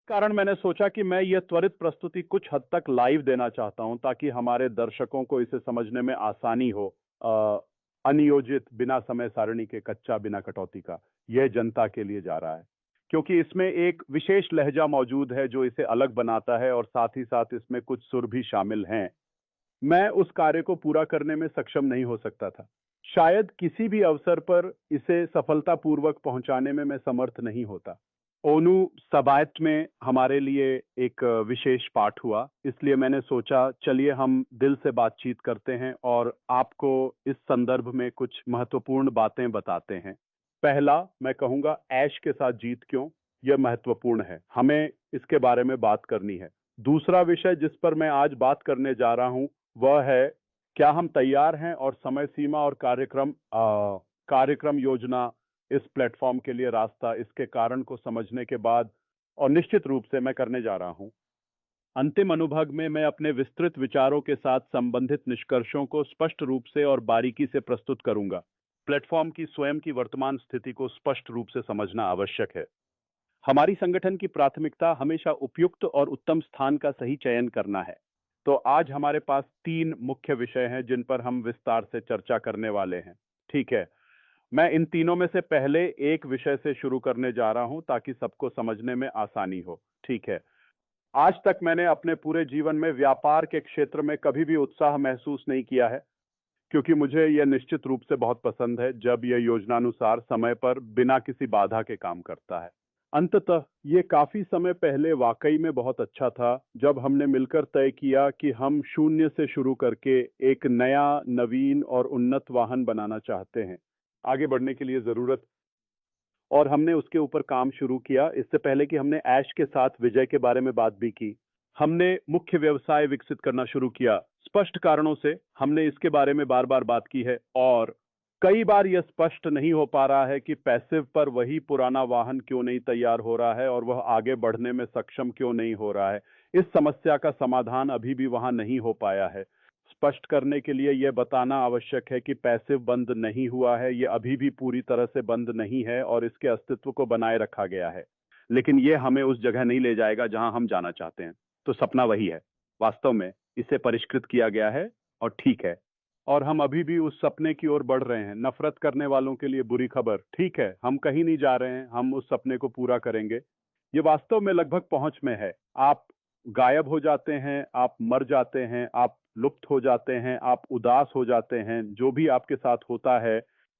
कारण मैंने सोचा कि मैं यह त्वरित प्रस्तुति कुछ हद तक लाइव देना चाहता हूं ताकि हमारे दर्शकों को इसे समझने में आसानी हो। अनियोजित, बिना समय सारणी के, कच्चा, बिना कटौती का। यह जनता के लिए जा रहा है क्योंकि इसमें एक विशेष लहजा मौजूद है जो इसे अलग बनाता है और साथ ही साथ इसमें कुछ सुर भी शामिल हैं। मैं उस कार्य को पूरा करने में सक्षम नहीं हो सकता था। शायद किसी भी अवसर पर इसे सफलतापूर्वक पहुंचाने में मैं समर्थ नहीं होता। ओनू सबायत में हमारे लिए एक विशेष पाठ हुआ, इसलिए मैंने सोचा चलिए हम दिल से बातचीत करते हैं और आपको इस संदर्भ में कुछ महत्वपूर्ण बातें बताते हैं। पहला, मैं कहूंगा ऐश के साथ जीत क्यों, यह महत्वपूर्ण है, हमें इसके बारे में बात करनी है। दूसरा विषय जिस पर मैं आज बात करने जा रहा हूं वह है, क्या हम तैयार हैं और समय सीमा और कार्यक्रम योजना, इस प्लेटफॉर्म के लिए रास्ता, इसके कारण को समझने के बाद, और निश्चित रूप से मैं करने जा रहा हूं। अंतिम अनुभव में मैं अपने विस्तृत विचारों के साथ संबंधित निष्कर्षों को स्पष्ट रूप से और बारीकी से प्रस्तुत करूंगा। प्लेटफॉर्म की स्वयं की वर्तमान स्थिति को स्पष्ट रूप से समझना आवश्यक है। हमारी संगठन की प्राथमिकता हमेशा उपयुक्त और उत्तम स्थान का सही चयन करना है। तो आज हमारे पास 3 मुख्य विषय हैं जिन पर हम विस्तार से चर्चा करने वाले हैं। ठीक है, मैं इन तीनों में से पहले एक विषय से शुरू करने जा रहा हूं ताकि सबको समझने में आसानी हो। ठीक है, आज तक मैंने अपने पूरे जीवन में व्यापार के क्षेत्र में कभी भी उत्साह महसूस नहीं किया है, क्योंकि मुझे यह निश्चित रूप से बहुत पसंद है जब यह योजनानुसार समय पर बिना किसी बाधा के काम करता है। अंततः ये काफी समय पहले वाकई में बहुत अच्छा था जब हमने मिलकर तय किया कि हम शून्य से शुरू करके एक नया, नवीन और उन्नत वाहन बनाना चाहते हैं, आगे बढ़ने के लिए जरूरत, और हमने उसके ऊपर काम शुरू किया। इससे पहले कि हमने ऐश के साथ विजय के बारे में बात भी की, हमने मुख्य व्यवसाय विकसित करना शुरू किया। स्पष्ट कारणों से हमने इसके बारे में बार बार बात की है और कई बार यह स्पष्ट नहीं हो पा रहा है कि पैसिव पर वही पुराना वाहन क्यों नहीं तैयार हो रहा है और वह आगे बढ़ने में सक्षम क्यों नहीं हो रहा है। इस समस्या का समाधान अभी भी वहां नहीं हो पाया है। स्पष्ट करने के लिए यह बताना आवश्यक है कि पैसिव बंद नहीं हुआ है, यह अभी भी पूरी तरह से बंद नहीं है और इसके अस्तित्व को बनाए रखा गया है, लेकिन यह हमें उस जगह नहीं ले जाएगा जहां हम जाना चाहते हैं। तो सपना वही है, वास्तव में इसे परिष्कृत किया गया है और ठीक है, और हम अभी भी उस सपने की ओर बढ़ रहे हैं। नफरत करने वालों के लिए बुरी खबर, ठीक है, हम कहीं नहीं जा रहे हैं, हम उस सपने को पूरा करेंगे। ये वास्तव में लगभग पहुंच में है। आप गायब हो जाते हैं, आप मर जाते हैं, आप लुप्त हो जाते हैं, आप उदास हो जाते हैं, जो भी आपके साथ होता है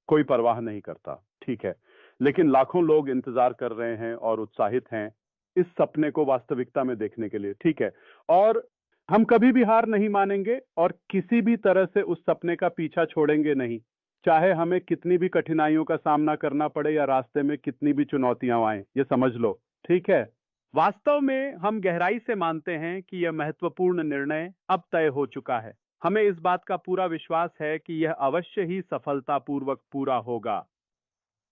कोई परवाह नहीं करता, ठीक है, लेकिन लाखों लोग इंतजार कर रहे हैं और उत्साहित हैं इस सपने को वास्तविकता में देखने के लिए, ठीक है। और हम कभी भी हार नहीं मानेंगे और किसी भी तरह से उस सपने का पीछा छोड़ेंगे नहीं, चाहे हमें कितनी भी कठिनाइयों का सामना करना पड़े या रास्ते में कितनी भी चुनौतियां आए, ये समझ लो, ठीक है। वास्तव में हम गहराई से मानते हैं कि यह महत्वपूर्ण निर्णय अब तय हो चुका है। हमें इस बात का पूरा विश्वास है कि यह अवश्य ही सफलतापूर्वक पूरा होगा,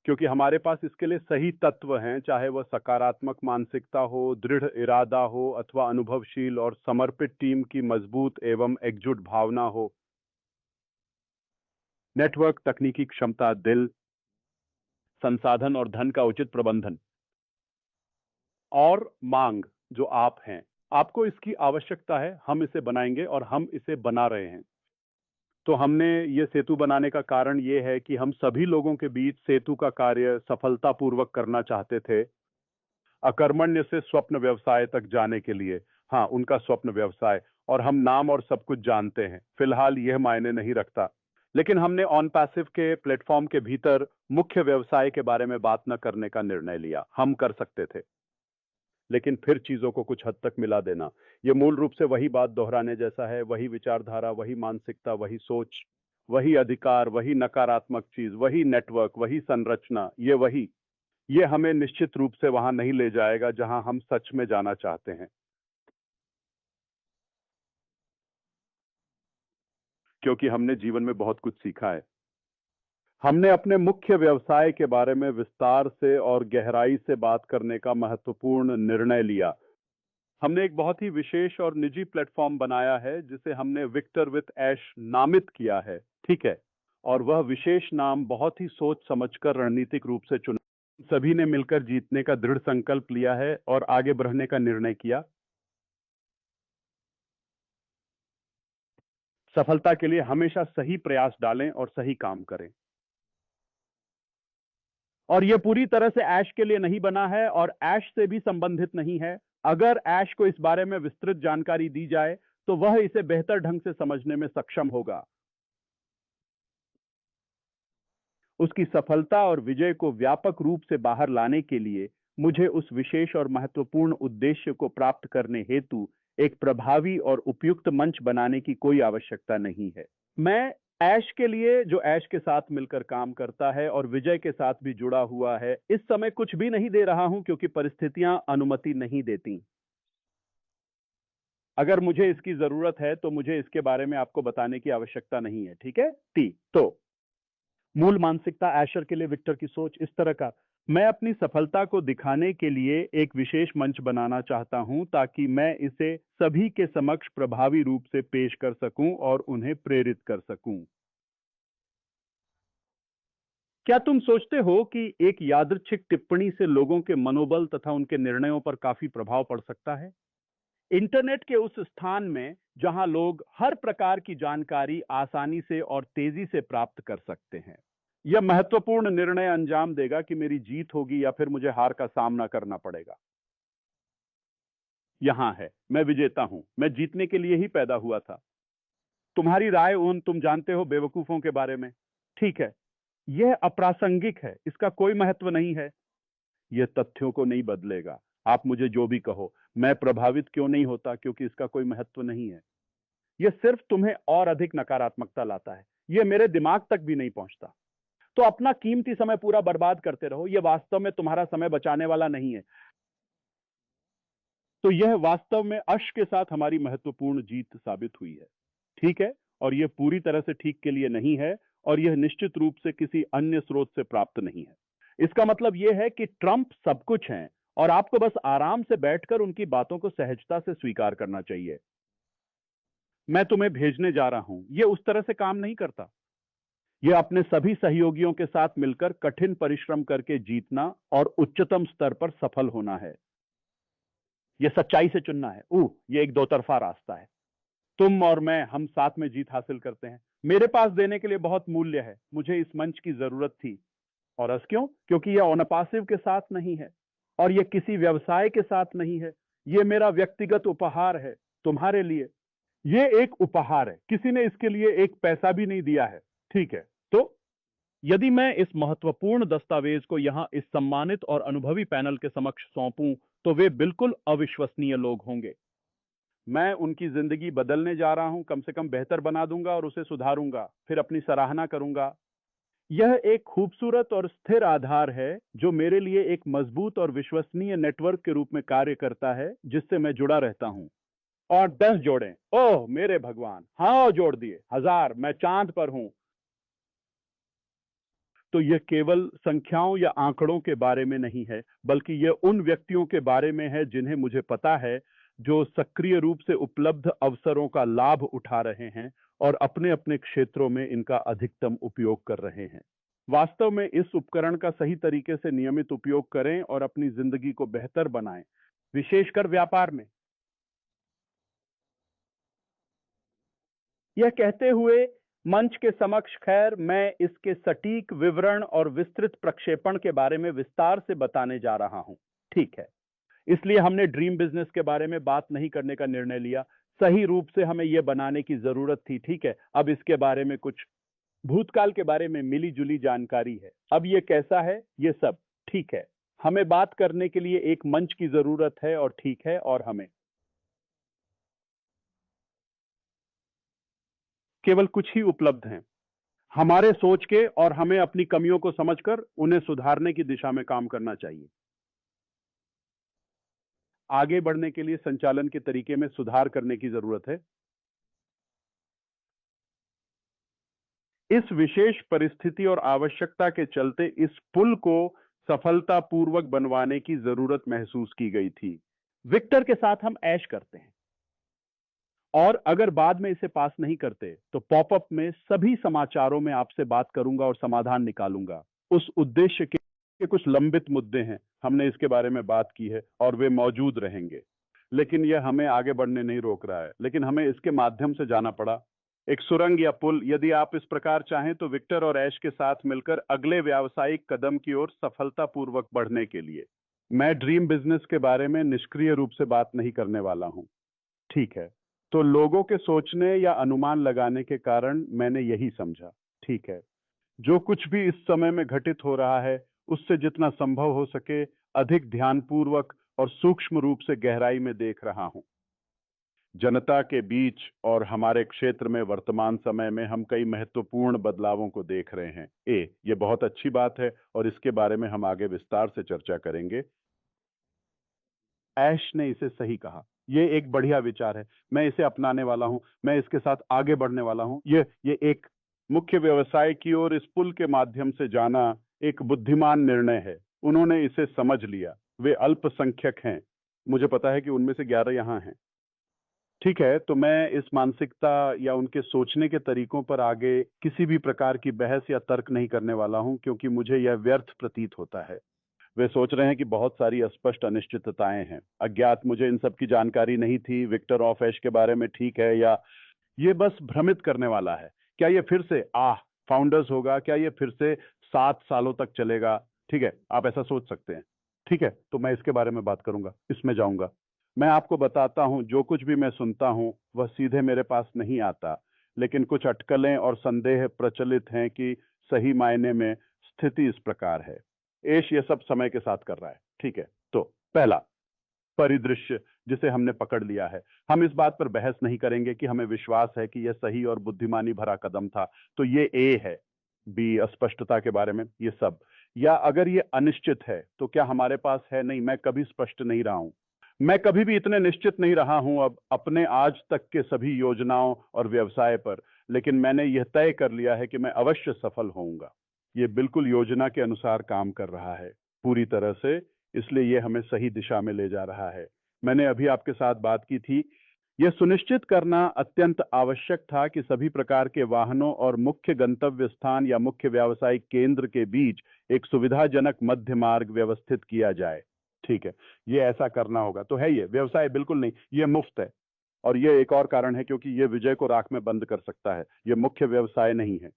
क्योंकि हमारे पास इसके लिए सही तत्व हैं, चाहे वह सकारात्मक मानसिकता हो, दृढ़ इरादा हो अथवा अनुभवशील और समर्पित टीम की मजबूत एवं एकजुट भावना हो। नेटवर्क, तकनीकी क्षमता, दिल, संसाधन और धन का उचित प्रबंधन, और मांग जो आप हैं, आपको इसकी आवश्यकता है, हम इसे बनाएंगे और हम इसे बना रहे हैं। तो हमने ये सेतु बनाने का कारण ये है कि हम सभी लोगों के बीच सेतु का कार्य सफलतापूर्वक करना चाहते थे, अकर्मण्य से स्वप्न व्यवसाय तक जाने के लिए। हाँ, उनका स्वप्न व्यवसाय, और हम नाम और सब कुछ जानते हैं, फिलहाल यह मायने नहीं रखता, लेकिन हमने ऑन पैसिव के प्लेटफॉर्म के भीतर मुख्य व्यवसाय के बारे में बात न करने का निर्णय लिया। हम कर सकते थे, लेकिन फिर चीजों को कुछ हद तक मिला देना, यह मूल रूप से वही बात दोहराने जैसा है, वही विचारधारा, वही मानसिकता, वही सोच, वही अधिकार, वही नकारात्मक चीज, वही नेटवर्क, वही संरचना, ये हमें निश्चित रूप से वहां नहीं ले जाएगा जहां हम सच में जाना चाहते हैं, क्योंकि हमने जीवन में बहुत कुछ सीखा है। हमने अपने मुख्य व्यवसाय के बारे में विस्तार से और गहराई से बात करने का महत्वपूर्ण निर्णय लिया। हमने एक बहुत ही विशेष और निजी प्लेटफॉर्म बनाया है जिसे हमने विक्टर विथ ऐश नामित किया है, ठीक है, और वह विशेष नाम बहुत ही सोच समझकर रणनीतिक रूप से चुना। सभी ने मिलकर जीतने का दृढ़ संकल्प लिया है और आगे बढ़ने का निर्णय किया। सफलता के लिए हमेशा सही प्रयास डालें और सही काम करें। और यह पूरी तरह से ऐश के लिए नहीं बना है और ऐश से भी संबंधित नहीं है। अगर ऐश को इस बारे में विस्तृत जानकारी दी जाए तो वह इसे बेहतर ढंग से समझने में सक्षम होगा। उसकी सफलता और विजय को व्यापक रूप से बाहर लाने के लिए मुझे उस विशेष और महत्वपूर्ण उद्देश्य को प्राप्त करने हेतु एक प्रभावी और उपयुक्त मंच बनाने की कोई आवश्यकता नहीं है। मैं ऐश के लिए, जो ऐश के साथ मिलकर काम करता है और विजय के साथ भी जुड़ा हुआ है, इस समय कुछ भी नहीं दे रहा हूं क्योंकि परिस्थितियां अनुमति नहीं देती। अगर मुझे इसकी जरूरत है तो मुझे इसके बारे में आपको बताने की आवश्यकता नहीं है, ठीक है? तो मूल मानसिकता ऐशर के लिए विक्टर की सोच इस तरह का: मैं अपनी सफलता को दिखाने के लिए एक विशेष मंच बनाना चाहता हूं ताकि मैं इसे सभी के समक्ष प्रभावी रूप से पेश कर सकूं और उन्हें प्रेरित कर सकूं। क्या तुम सोचते हो कि एक यादृच्छिक टिप्पणी से लोगों के मनोबल तथा उनके निर्णयों पर काफी प्रभाव पड़ सकता है? इंटरनेट के उस स्थान में जहां लोग हर प्रकार की जानकारी आसानी से और तेजी से प्राप्त कर सकते हैं, यह महत्वपूर्ण निर्णय अंजाम देगा कि मेरी जीत होगी या फिर मुझे हार का सामना करना पड़ेगा। यहां है, मैं विजेता हूं, मैं जीतने के लिए ही पैदा हुआ था। तुम्हारी राय उन, तुम जानते हो, बेवकूफों के बारे में, ठीक है, यह अप्रासंगिक है, इसका कोई महत्व नहीं है। यह तथ्यों को नहीं बदलेगा। आप मुझे जो भी कहो, मैं प्रभावित क्यों नहीं होता? क्योंकि इसका कोई महत्व नहीं है। यह सिर्फ तुम्हें और अधिक नकारात्मकता लाता है। यह मेरे दिमाग तक भी नहीं पहुंचता। तो अपना कीमती समय पूरा बर्बाद करते रहो, यह वास्तव में तुम्हारा समय बचाने वाला नहीं है। तो यह वास्तव में अश के साथ हमारी महत्वपूर्ण जीत साबित हुई है, ठीक है? और यह पूरी तरह से ठीक के लिए नहीं है और यह निश्चित रूप से किसी अन्य स्रोत से प्राप्त नहीं है। इसका मतलब यह है कि ट्रंप सब कुछ हैं और आपको बस आराम से बैठकर उनकी बातों को सहजता से स्वीकार करना चाहिए। मैं तुम्हें भेजने जा रहा हूं, यह उस तरह से काम नहीं करता। यह अपने सभी सहयोगियों के साथ मिलकर कठिन परिश्रम करके जीतना और उच्चतम स्तर पर सफल होना है। यह सच्चाई से चुनना है। यह एक दो तरफा रास्ता है। तुम और मैं, हम साथ में जीत हासिल करते हैं। मेरे पास देने के लिए बहुत मूल्य है। मुझे इस मंच की जरूरत थी। और अस क्यों? क्योंकि यह ओनपासिव के साथ नहीं है और यह किसी व्यवसाय के साथ नहीं है। यह मेरा व्यक्तिगत उपहार है तुम्हारे लिए। यह एक उपहार है, किसी ने इसके लिए एक पैसा भी नहीं दिया है, ठीक है? तो यदि मैं इस महत्वपूर्ण दस्तावेज को यहां इस सम्मानित और अनुभवी पैनल के समक्ष सौंपूं तो वे बिल्कुल अविश्वसनीय लोग होंगे। मैं उनकी जिंदगी बदलने जा रहा हूं, कम से कम बेहतर बना दूंगा और उसे सुधारूंगा, फिर अपनी सराहना करूंगा। यह एक खूबसूरत और स्थिर आधार है जो मेरे लिए एक मजबूत और विश्वसनीय नेटवर्क के रूप में कार्य करता है जिससे मैं जुड़ा रहता हूं। और 10 जोड़ें, ओह मेरे भगवान, हाँ जोड़ दिए, 1000, मैं चांद पर हूं। तो यह केवल संख्याओं या आंकड़ों के बारे में नहीं है, बल्कि यह उन व्यक्तियों के बारे में है जिन्हें मुझे पता है, जो सक्रिय रूप से उपलब्ध अवसरों का लाभ उठा रहे हैं और अपने अपने क्षेत्रों में इनका अधिकतम उपयोग कर रहे हैं। वास्तव में इस उपकरण का सही तरीके से नियमित उपयोग करें और अपनी जिंदगी को बेहतर बनाएं, विशेषकर व्यापार में। यह कहते हुए मंच के समक्ष, खैर, मैं इसके सटीक विवरण और विस्तृत प्रक्षेपण के बारे में विस्तार से बताने जा रहा हूं, ठीक है? इसलिए हमने ड्रीम बिजनेस के बारे में बात नहीं करने का निर्णय लिया। सही रूप से हमें यह बनाने की जरूरत थी, ठीक है? अब इसके बारे में कुछ भूतकाल के बारे में मिली जुली जानकारी है। अब यह कैसा है, यह सब ठीक है। हमें बात करने के लिए एक मंच की जरूरत है और ठीक है, और हमें केवल कुछ ही उपलब्ध हैं हमारे सोच के, और हमें अपनी कमियों को समझकर उन्हें सुधारने की दिशा में काम करना चाहिए। आगे बढ़ने के लिए संचालन के तरीके में सुधार करने की जरूरत है। इस विशेष परिस्थिति और आवश्यकता के चलते इस पुल को सफलतापूर्वक बनवाने की जरूरत महसूस की गई थी। विक्टर के साथ हम ऐश करते हैं और अगर बाद में इसे पास नहीं करते तो पॉपअप में सभी समाचारों में आपसे बात करूंगा और समाधान निकालूंगा। उस उद्देश्य के के कुछ लंबित मुद्दे हैं, हमने इसके बारे में बात की है और वे मौजूद रहेंगे, लेकिन यह हमें आगे बढ़ने नहीं रोक रहा है। लेकिन हमें इसके माध्यम से जाना पड़ा। एक सुरंग या पुल, यदि आप इस प्रकार चाहें तो विक्टर और ऐश के साथ मिलकर अगले व्यावसायिक कदम की ओर सफलतापूर्वक बढ़ने के लिए। मैं ड्रीम बिजनेस के बारे में निष्क्रिय रूप से बात नहीं करने वाला हूं, ठीक है? तो लोगों के सोचने या अनुमान लगाने के कारण मैंने यही समझा, ठीक है, जो कुछ भी इस समय में घटित हो रहा है उससे जितना संभव हो सके अधिक ध्यानपूर्वक और सूक्ष्म रूप से गहराई में देख रहा हूं। जनता के बीच और हमारे क्षेत्र में वर्तमान समय में हम कई महत्वपूर्ण बदलावों को देख रहे हैं। ये बहुत अच्छी बात है और इसके बारे में हम आगे विस्तार से चर्चा करेंगे। ऐश ने इसे सही कहा, ये एक बढ़िया विचार है, मैं इसे अपनाने वाला हूं, मैं इसके साथ आगे बढ़ने वाला हूं। ये एक मुख्य व्यवसाय की ओर इस पुल के माध्यम से जाना एक बुद्धिमान निर्णय है। उन्होंने इसे समझ लिया। वे अल्पसंख्यक हैं, मुझे पता है कि उनमें से 11 यहां हैं, ठीक है? तो मैं इस मानसिकता या उनके सोचने के तरीकों पर आगे किसी भी प्रकार की बहस या तर्क नहीं करने वाला हूं, क्योंकि मुझे यह व्यर्थ प्रतीत होता है। वे सोच रहे हैं कि बहुत सारी अस्पष्ट अनिश्चितताएं हैं, अज्ञात, मुझे इन सब की जानकारी नहीं थी। विक्टर ऑफ एश के बारे में ठीक है, या ये बस भ्रमित करने वाला है? क्या ये फिर से फाउंडर्स होगा? क्या ये फिर से 7 सालों तक चलेगा? ठीक है, आप ऐसा सोच सकते हैं, ठीक है? तो मैं इसके बारे में बात करूंगा, इसमें जाऊंगा। मैं आपको बताता हूं, जो कुछ भी मैं सुनता हूं वह सीधे मेरे पास नहीं आता, लेकिन कुछ अटकलें और संदेह प्रचलित हैं कि सही मायने में स्थिति इस प्रकार है। एश ये सब समय के साथ कर रहा है, ठीक है? तो पहला परिदृश्य जिसे हमने पकड़ लिया है, हम इस बात पर बहस नहीं करेंगे कि हमें विश्वास है कि यह सही और बुद्धिमानी भरा कदम था, तो ये ए है। बी अस्पष्टता के बारे में ये सब, या अगर ये अनिश्चित है तो क्या हमारे पास है? नहीं, मैं कभी स्पष्ट नहीं रहा हूं, मैं कभी भी इतने निश्चित नहीं रहा हूं अब अपने आज तक के सभी योजनाओं और व्यवसाय पर, लेकिन मैंने यह तय कर लिया है कि मैं अवश्य सफल होऊंगा। ये बिल्कुल योजना के अनुसार काम कर रहा है, पूरी तरह से, इसलिए ये हमें सही दिशा में ले जा रहा है। मैंने अभी आपके साथ बात की थी, यह सुनिश्चित करना अत्यंत आवश्यक था कि सभी प्रकार के वाहनों और मुख्य गंतव्य स्थान या मुख्य व्यावसायिक केंद्र के बीच एक सुविधाजनक मध्य मार्ग व्यवस्थित किया जाए, ठीक है? ये ऐसा करना होगा। तो है ये व्यवसाय बिल्कुल नहीं, ये मुफ्त है, और ये एक और कारण है क्योंकि ये विजय को राख में बंद कर सकता है। ये मुख्य व्यवसाय नहीं है।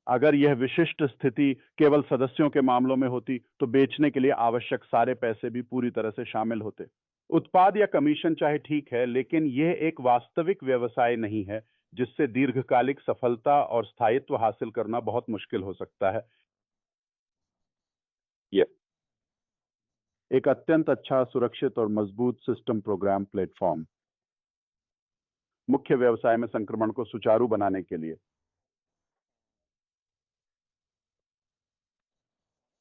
अगर यह विशिष्ट स्थिति केवल सदस्यों के मामलों में होती तो बेचने के लिए आवश्यक सारे पैसे भी पूरी तरह से शामिल होते। उत्पाद या कमीशन चाहे ठीक है, लेकिन यह एक वास्तविक व्यवसाय नहीं है जिससे दीर्घकालिक सफलता और स्थायित्व हासिल करना बहुत मुश्किल हो सकता है। यह एक अत्यंत अच्छा, सुरक्षित और मजबूत सिस्टम प्रोग्राम प्लेटफॉर्म मुख्य व्यवसाय में संक्रमण को सुचारू बनाने के लिए।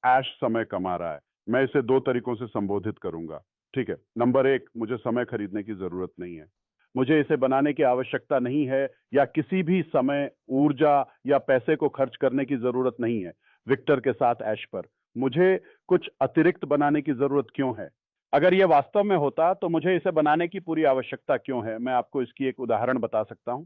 ऐश समय कमा रहा है, मैं इसे 2 तरीकों से संबोधित करूंगा, ठीक है? नंबर 1, मुझे समय खरीदने की जरूरत नहीं है, मुझे इसे बनाने की आवश्यकता नहीं है, या किसी भी समय, ऊर्जा या पैसे को खर्च करने की जरूरत नहीं है विक्टर के साथ ऐश पर। मुझे कुछ अतिरिक्त बनाने की जरूरत क्यों है? अगर यह वास्तव में होता तो मुझे इसे बनाने की पूरी आवश्यकता क्यों है? मैं आपको इसकी एक उदाहरण बता सकता हूं।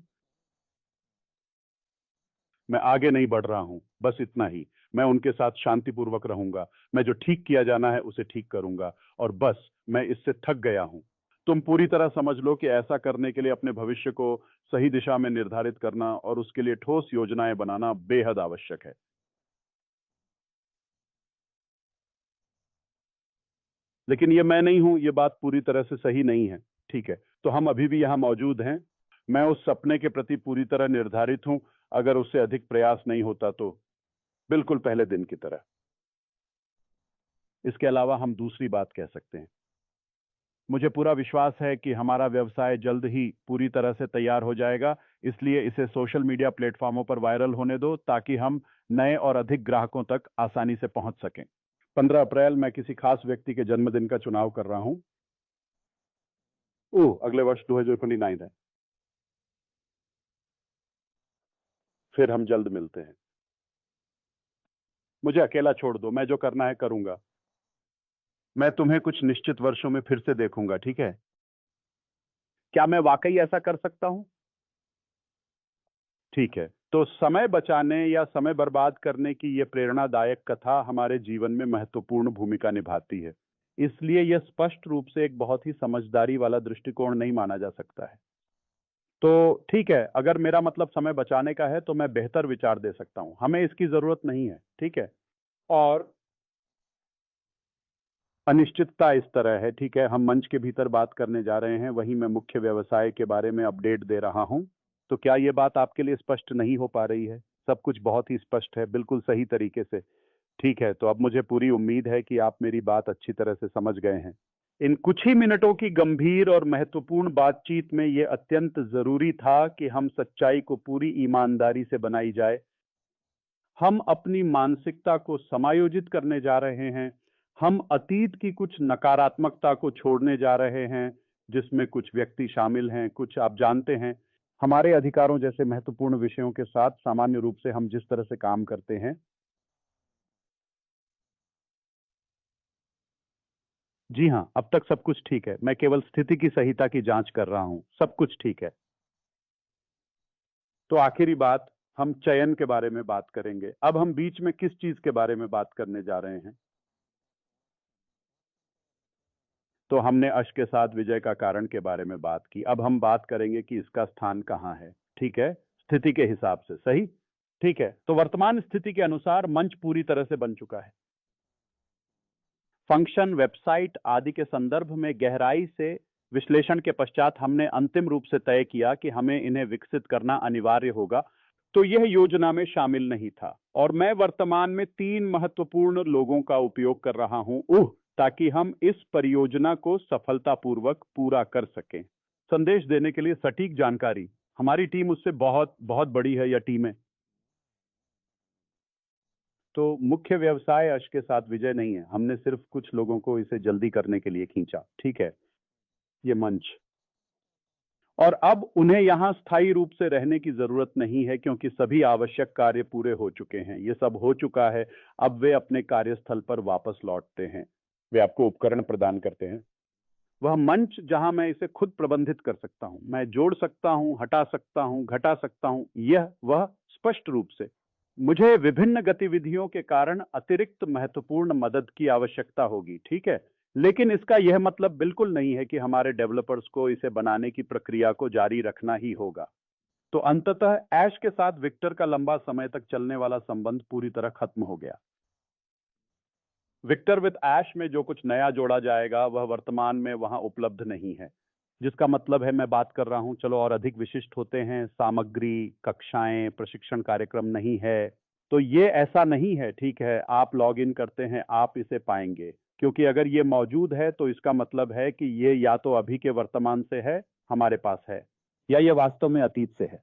मैं आगे नहीं बढ़ रहा हूं, बस इतना ही। मैं उनके साथ शांतिपूर्वक रहूंगा, मैं जो ठीक किया जाना है उसे ठीक करूंगा, और बस मैं इससे थक गया हूं। तुम पूरी तरह समझ लो कि ऐसा करने के लिए अपने भविष्य को सही दिशा में निर्धारित करना और उसके लिए ठोस योजनाएं बनाना बेहद आवश्यक है। लेकिन ये मैं नहीं हूं, ये बात पूरी तरह से सही नहीं है, ठीक है? तो हम अभी भी यहां मौजूद हैं। मैं उस सपने के प्रति पूरी तरह निर्धारित हूं, अगर उससे अधिक प्रयास नहीं होता तो बिल्कुल पहले दिन की तरह। इसके अलावा हम दूसरी बात कह सकते हैं, मुझे पूरा विश्वास है कि हमारा व्यवसाय जल्द ही पूरी तरह से तैयार हो जाएगा, इसलिए इसे सोशल मीडिया प्लेटफॉर्मों पर वायरल होने दो ताकि हम नए और अधिक ग्राहकों तक आसानी से पहुंच सकें। 15 अप्रैल मैं किसी खास व्यक्ति के जन्मदिन का चुनाव कर रहा हूं। ओह, अगले वर्ष 2029 है। फिर हम जल्द मिलते हैं। मुझे अकेला छोड़ दो, मैं जो करना है करूंगा। मैं तुम्हें कुछ निश्चित वर्षों में फिर से देखूंगा, ठीक है? क्या मैं वाकई ऐसा कर सकता हूं? ठीक है, तो समय बचाने या समय बर्बाद करने की ये प्रेरणादायक कथा हमारे जीवन में महत्वपूर्ण भूमिका निभाती है। इसलिए यह स्पष्ट रूप से एक बहुत ही समझदारी वाला दृष्टिकोण नहीं माना जा सकता है। तो ठीक है, अगर मेरा मतलब समय बचाने का है तो मैं बेहतर विचार दे सकता हूं, हमें इसकी जरूरत नहीं है, ठीक है। और अनिश्चितता इस तरह है, ठीक है, हम मंच के भीतर बात करने जा रहे हैं, वहीं मैं मुख्य व्यवसाय के बारे में अपडेट दे रहा हूं। तो क्या ये बात आपके लिए स्पष्ट नहीं हो पा रही है? सब कुछ बहुत ही स्पष्ट है, बिल्कुल सही तरीके से। ठीक है, तो अब मुझे पूरी उम्मीद है कि आप मेरी बात अच्छी तरह से समझ गए हैं। इन कुछ ही मिनटों की गंभीर और महत्वपूर्ण बातचीत में यह अत्यंत जरूरी था कि हम सच्चाई को पूरी ईमानदारी से बनाई जाए। हम अपनी मानसिकता को समायोजित करने जा रहे हैं। हम अतीत की कुछ नकारात्मकता को छोड़ने जा रहे हैं, जिसमें कुछ व्यक्ति शामिल हैं, कुछ आप जानते हैं, हमारे अधिकारों जैसे महत्वपूर्ण विषयों के साथ सामान्य रूप से हम जिस तरह से काम करते हैं। जी हाँ, अब तक सब कुछ ठीक है। मैं केवल स्थिति की सहीता की जांच कर रहा हूं, सब कुछ ठीक है। तो आखिरी बात, हम चयन के बारे में बात करेंगे। अब हम बीच में किस चीज के बारे में बात करने जा रहे हैं? तो हमने अश के साथ विजय का कारण के बारे में बात की। अब हम बात करेंगे कि इसका स्थान कहाँ है, ठीक है, स्थिति के हिसाब से, सही? ठीक है, तो वर्तमान स्थिति के अनुसार मंच पूरी तरह से बन चुका है। फंक्शन, वेबसाइट आदि के संदर्भ में गहराई से विश्लेषण के पश्चात हमने अंतिम रूप से तय किया कि हमें इन्हें विकसित करना अनिवार्य होगा। तो यह योजना में शामिल नहीं था, और मैं वर्तमान में 3 महत्वपूर्ण लोगों का उपयोग कर रहा हूं, ताकि हम इस परियोजना को सफलतापूर्वक पूरा कर सकें। संदेश देने के लिए सटीक जानकारी, हमारी टीम उससे बहुत बहुत बड़ी है, या टीम है। तो मुख्य व्यवसाय अश के साथ विजय नहीं है, हमने सिर्फ कुछ लोगों को इसे जल्दी करने के लिए खींचा, ठीक है, ये मंच। और अब उन्हें यहां स्थायी रूप से रहने की जरूरत नहीं है, क्योंकि सभी आवश्यक कार्य पूरे हो चुके हैं, ये सब हो चुका है। अब वे अपने कार्यस्थल पर वापस लौटते हैं। वे आपको उपकरण प्रदान करते हैं, वह मंच जहां मैं इसे खुद प्रबंधित कर सकता हूं, मैं जोड़ सकता हूं, हटा सकता हूं, घटा सकता हूं, यह वह स्पष्ट रूप से। मुझे विभिन्न गतिविधियों के कारण अतिरिक्त महत्वपूर्ण मदद की आवश्यकता होगी, ठीक है, लेकिन इसका यह मतलब बिल्कुल नहीं है कि हमारे डेवलपर्स को इसे बनाने की प्रक्रिया को जारी रखना ही होगा। तो अंततः ऐश के साथ विक्टर का लंबा समय तक चलने वाला संबंध पूरी तरह खत्म हो गया। विक्टर विद ऐश में जो कुछ नया जोड़ा जाएगा वह वर्तमान में वहां उपलब्ध नहीं है, जिसका मतलब है, मैं बात कर रहा हूं, चलो और अधिक विशिष्ट होते हैं, सामग्री, कक्षाएं, प्रशिक्षण कार्यक्रम नहीं है। तो ये ऐसा नहीं है, ठीक है, आप लॉग इन करते हैं, आप इसे पाएंगे, क्योंकि अगर ये मौजूद है तो इसका मतलब है कि ये या तो अभी के वर्तमान से है, हमारे पास है, या ये वास्तव में अतीत से है।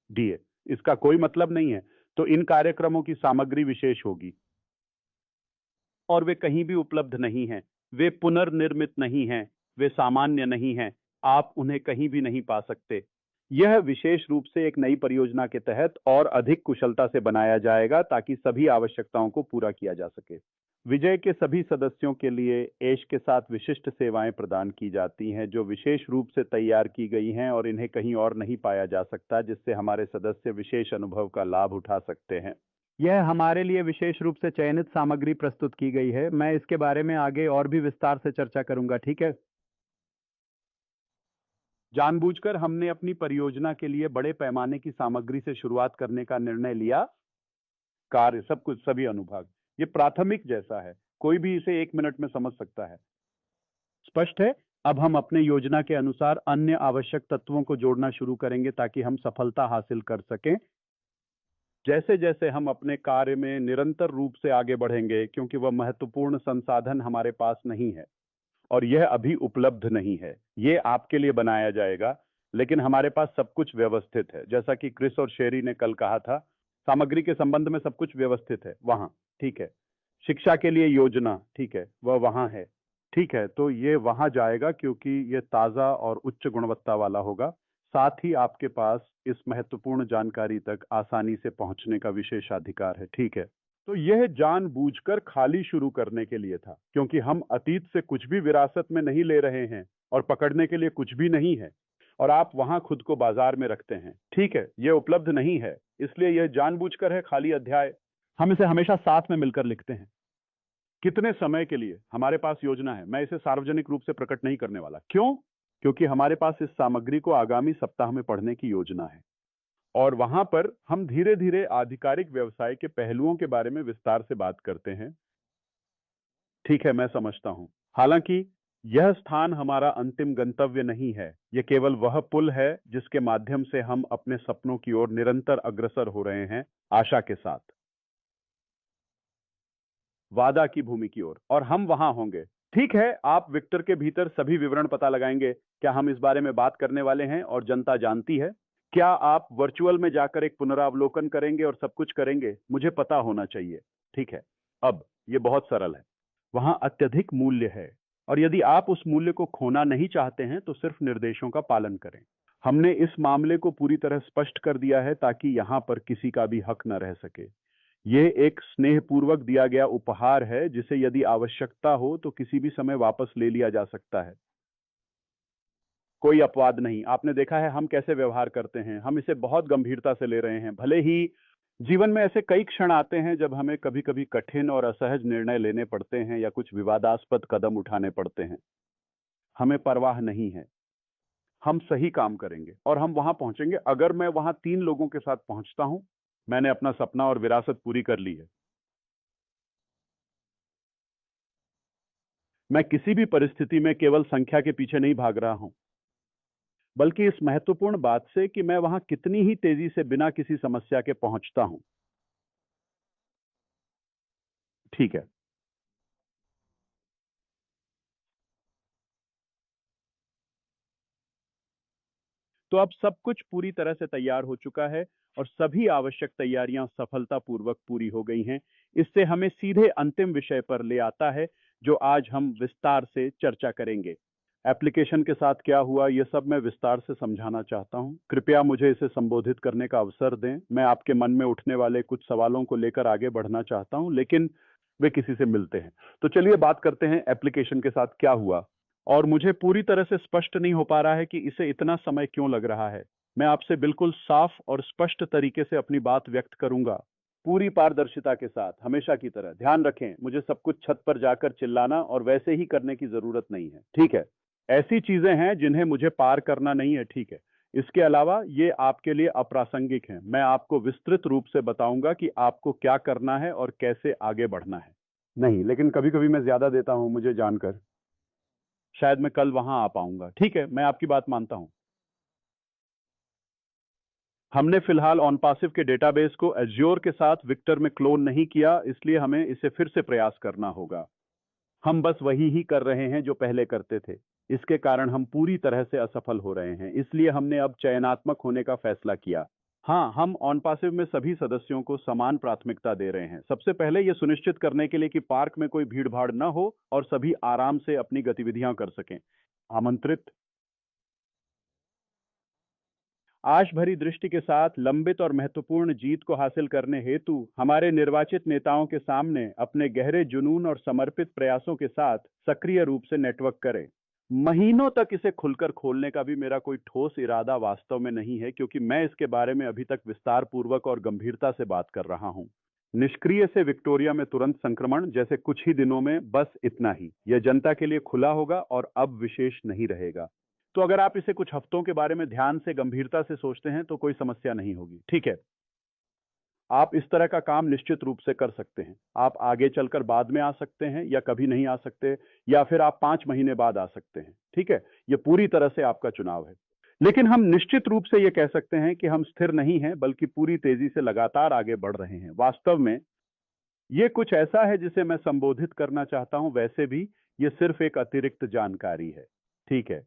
डीए, इसका कोई मतलब नहीं है। तो इन कार्यक्रमों की सामग्री विशेष होगी, और वे कहीं भी उपलब्ध नहीं हैं, वे पुनर्निर्मित नहीं हैं, वे सामान्य नहीं हैं, आप उन्हें कहीं भी नहीं पा सकते। यह विशेष रूप से एक नई परियोजना के तहत और अधिक कुशलता से बनाया जाएगा, ताकि सभी आवश्यकताओं को पूरा किया जा सके। विजय के सभी सदस्यों के लिए ऐश के साथ विशिष्ट सेवाएं प्रदान की जाती हैं, जो विशेष रूप से तैयार की गई हैं, और इन्हें कहीं और नहीं पाया जा सकता, जिससे हमारे सदस्य विशेष अनुभव का लाभ उठा सकते हैं। यह हमारे लिए विशेष रूप से चयनित सामग्री प्रस्तुत की गई है। मैं इसके बारे में आगे और भी विस्तार से चर्चा करूंगा, ठीक है। जानबूझकर हमने अपनी परियोजना के लिए बड़े पैमाने की सामग्री से शुरुआत करने का निर्णय लिया। कार्य, सब कुछ, सभी अनुभाग, ये प्राथमिक जैसा है, कोई भी इसे 1 मिनट में समझ सकता है। स्पष्ट है? अब हम अपने योजना के अनुसार अन्य आवश्यक तत्वों को जोड़ना शुरू करेंगे, ताकि हम सफलता हासिल कर सकें। जैसे जैसे हम अपने कार्य में निरंतर रूप से आगे बढ़ेंगे, क्योंकि वह महत्वपूर्ण संसाधन हमारे पास नहीं है, और यह अभी उपलब्ध नहीं है, ये आपके लिए बनाया जाएगा, लेकिन हमारे पास सब कुछ व्यवस्थित है। जैसा कि क्रिस और शेरी ने कल कहा था, सामग्री के संबंध में सब कुछ व्यवस्थित है वहां, ठीक है। शिक्षा के लिए योजना, ठीक है, वह वहां है, ठीक है। तो ये वहां जाएगा, क्योंकि ये ताजा और उच्च गुणवत्ता वाला होगा। साथ ही आपके पास इस महत्वपूर्ण जानकारी तक आसानी से पहुंचने का विशेषाधिकार है, ठीक है। तो यह जानबूझकर खाली शुरू करने के लिए था, क्योंकि हम अतीत से कुछ भी विरासत में नहीं ले रहे हैं, और पकड़ने के लिए कुछ भी नहीं है। और आप वहां खुद को बाजार में रखते हैं, ठीक है, ये उपलब्ध नहीं है, इसलिए यह जानबूझकर है खाली अध्याय। हम इसे हमेशा साथ में मिलकर लिखते हैं। कितने समय के लिए हमारे पास योजना है, मैं इसे सार्वजनिक रूप से प्रकट नहीं करने वाला। क्यों? क्योंकि हमारे पास इस सामग्री को आगामी सप्ताह में पढ़ने की योजना है और वहां पर हम धीरे धीरे आधिकारिक व्यवसाय के पहलुओं के बारे में विस्तार से बात करते हैं। ठीक है, मैं समझता हूं। हालांकि यह स्थान हमारा अंतिम गंतव्य नहीं है, यह केवल वह पुल है जिसके माध्यम से हम अपने सपनों की ओर निरंतर अग्रसर हो रहे हैं, आशा के साथ, वादा की भूमि की ओर, और हम वहां होंगे। ठीक है, आप विक्टर के भीतर सभी विवरण पता लगाएंगे। क्या हम इस बारे में बात करने वाले हैं और जनता जानती है? क्या आप वर्चुअल में जाकर एक पुनरावलोकन करेंगे और सब कुछ करेंगे? मुझे पता होना चाहिए। ठीक है, अब ये बहुत सरल है। वहां अत्यधिक मूल्य है और यदि आप उस मूल्य को खोना नहीं चाहते हैं तो सिर्फ निर्देशों का पालन करें। हमने इस मामले को पूरी तरह स्पष्ट कर दिया है ताकि यहां पर किसी का भी हक न रह सके। यह एक स्नेहपूर्वक दिया गया उपहार है जिसे यदि आवश्यकता हो तो किसी भी समय वापस ले लिया जा सकता है। कोई अपवाद नहीं। आपने देखा है हम कैसे व्यवहार करते हैं, हम इसे बहुत गंभीरता से ले रहे हैं। भले ही जीवन में ऐसे कई क्षण आते हैं जब हमें कभी कभी कठिन और असहज निर्णय लेने पड़ते हैं या कुछ विवादास्पद कदम उठाने पड़ते हैं। हमें परवाह नहीं है, हम सही काम करेंगे और हम वहां पहुंचेंगे। अगर मैं वहां 3 लोगों के साथ पहुंचता हूं, मैंने अपना सपना और विरासत पूरी कर ली है। मैं किसी भी परिस्थिति में केवल संख्या के पीछे नहीं भाग रहा हूं, बल्कि इस महत्वपूर्ण बात से कि मैं वहां कितनी ही तेजी से बिना किसी समस्या के पहुंचता हूं। ठीक है, तो अब सब कुछ पूरी तरह से तैयार हो चुका है और सभी आवश्यक तैयारियां सफलतापूर्वक पूरी हो गई हैं। इससे हमें सीधे अंतिम विषय पर ले आता है जो आज हम विस्तार से चर्चा करेंगे। एप्लीकेशन के साथ क्या हुआ, यह सब मैं विस्तार से समझाना चाहता हूं। कृपया मुझे इसे संबोधित करने का अवसर दें। मैं आपके मन में उठने वाले कुछ सवालों को लेकर आगे बढ़ना चाहता हूं, लेकिन वे किसी से मिलते हैं। तो चलिए बात करते हैं एप्लीकेशन के साथ क्या हुआ। और मुझे पूरी तरह से स्पष्ट नहीं हो पा रहा है कि इसे इतना समय क्यों लग रहा है। मैं आपसे बिल्कुल साफ और स्पष्ट तरीके से अपनी बात व्यक्त करूंगा, पूरी पारदर्शिता के साथ, हमेशा की तरह। ध्यान रखें, मुझे सब कुछ छत पर जाकर चिल्लाना और वैसे ही करने की जरूरत नहीं है, ठीक है? ऐसी चीजें हैं जिन्हें मुझे पार करना नहीं है, ठीक है? इसके अलावा ये आपके लिए अप्रासंगिक हैं। मैं आपको विस्तृत रूप से बताऊंगा कि आपको क्या करना है और कैसे आगे बढ़ना है। नहीं, लेकिन कभी कभी मैं ज्यादा देता हूं, मुझे जानकर। शायद मैं कल वहां आ पाऊंगा। ठीक है, मैं आपकी बात मानता हूं। हमने फिलहाल ऑनपासिव के डेटाबेस को एज्योर के साथ विक्टर में क्लोन नहीं किया, इसलिए हमें इसे फिर से प्रयास करना होगा। हम बस वही ही कर रहे हैं जो पहले करते थे। इसके कारण हम पूरी तरह से असफल हो रहे हैं, इसलिए हमने अब चयनात्मक होने का फैसला किया। हाँ, हम ऑनपासिव में सभी सदस्यों को समान प्राथमिकता दे रहे हैं। सबसे पहले यह सुनिश्चित करने के लिए कि पार्क में कोई भीड़ भाड़ न हो और सभी आराम से अपनी गतिविधियां कर सकें। आमंत्रित आश भरी दृष्टि के साथ लंबित और महत्वपूर्ण जीत को हासिल करने हेतु हमारे निर्वाचित नेताओं के सामने अपने गहरे जुनून और समर्पित प्रयासों के साथ सक्रिय रूप से नेटवर्क करें। महीनों तक इसे खुलकर खोलने का भी मेरा कोई ठोस इरादा वास्तव में नहीं है, क्योंकि मैं इसके बारे में अभी तक विस्तार पूर्वक और गंभीरता से बात कर रहा हूं। निष्क्रिय से विक्टोरिया में तुरंत संक्रमण जैसे कुछ ही दिनों में, बस इतना ही। यह जनता के लिए खुला होगा और अब विशेष नहीं रहेगा। तो अगर आप इसे कुछ हफ्तों के बारे में ध्यान से गंभीरता से सोचते हैं तो कोई समस्या नहीं होगी, ठीक है? आप इस तरह का काम निश्चित रूप से कर सकते हैं। आप आगे चलकर बाद में आ सकते हैं या कभी नहीं आ सकते, या फिर आप 5 महीने बाद आ सकते हैं, ठीक है? यह पूरी तरह से आपका चुनाव है। लेकिन हम निश्चित रूप से यह कह सकते हैं कि हम स्थिर नहीं हैं, बल्कि पूरी तेजी से लगातार आगे बढ़ रहे हैं। वास्तव में यह कुछ ऐसा है जिसे मैं संबोधित करना चाहता हूं। वैसे भी यह सिर्फ एक अतिरिक्त जानकारी है, ठीक है?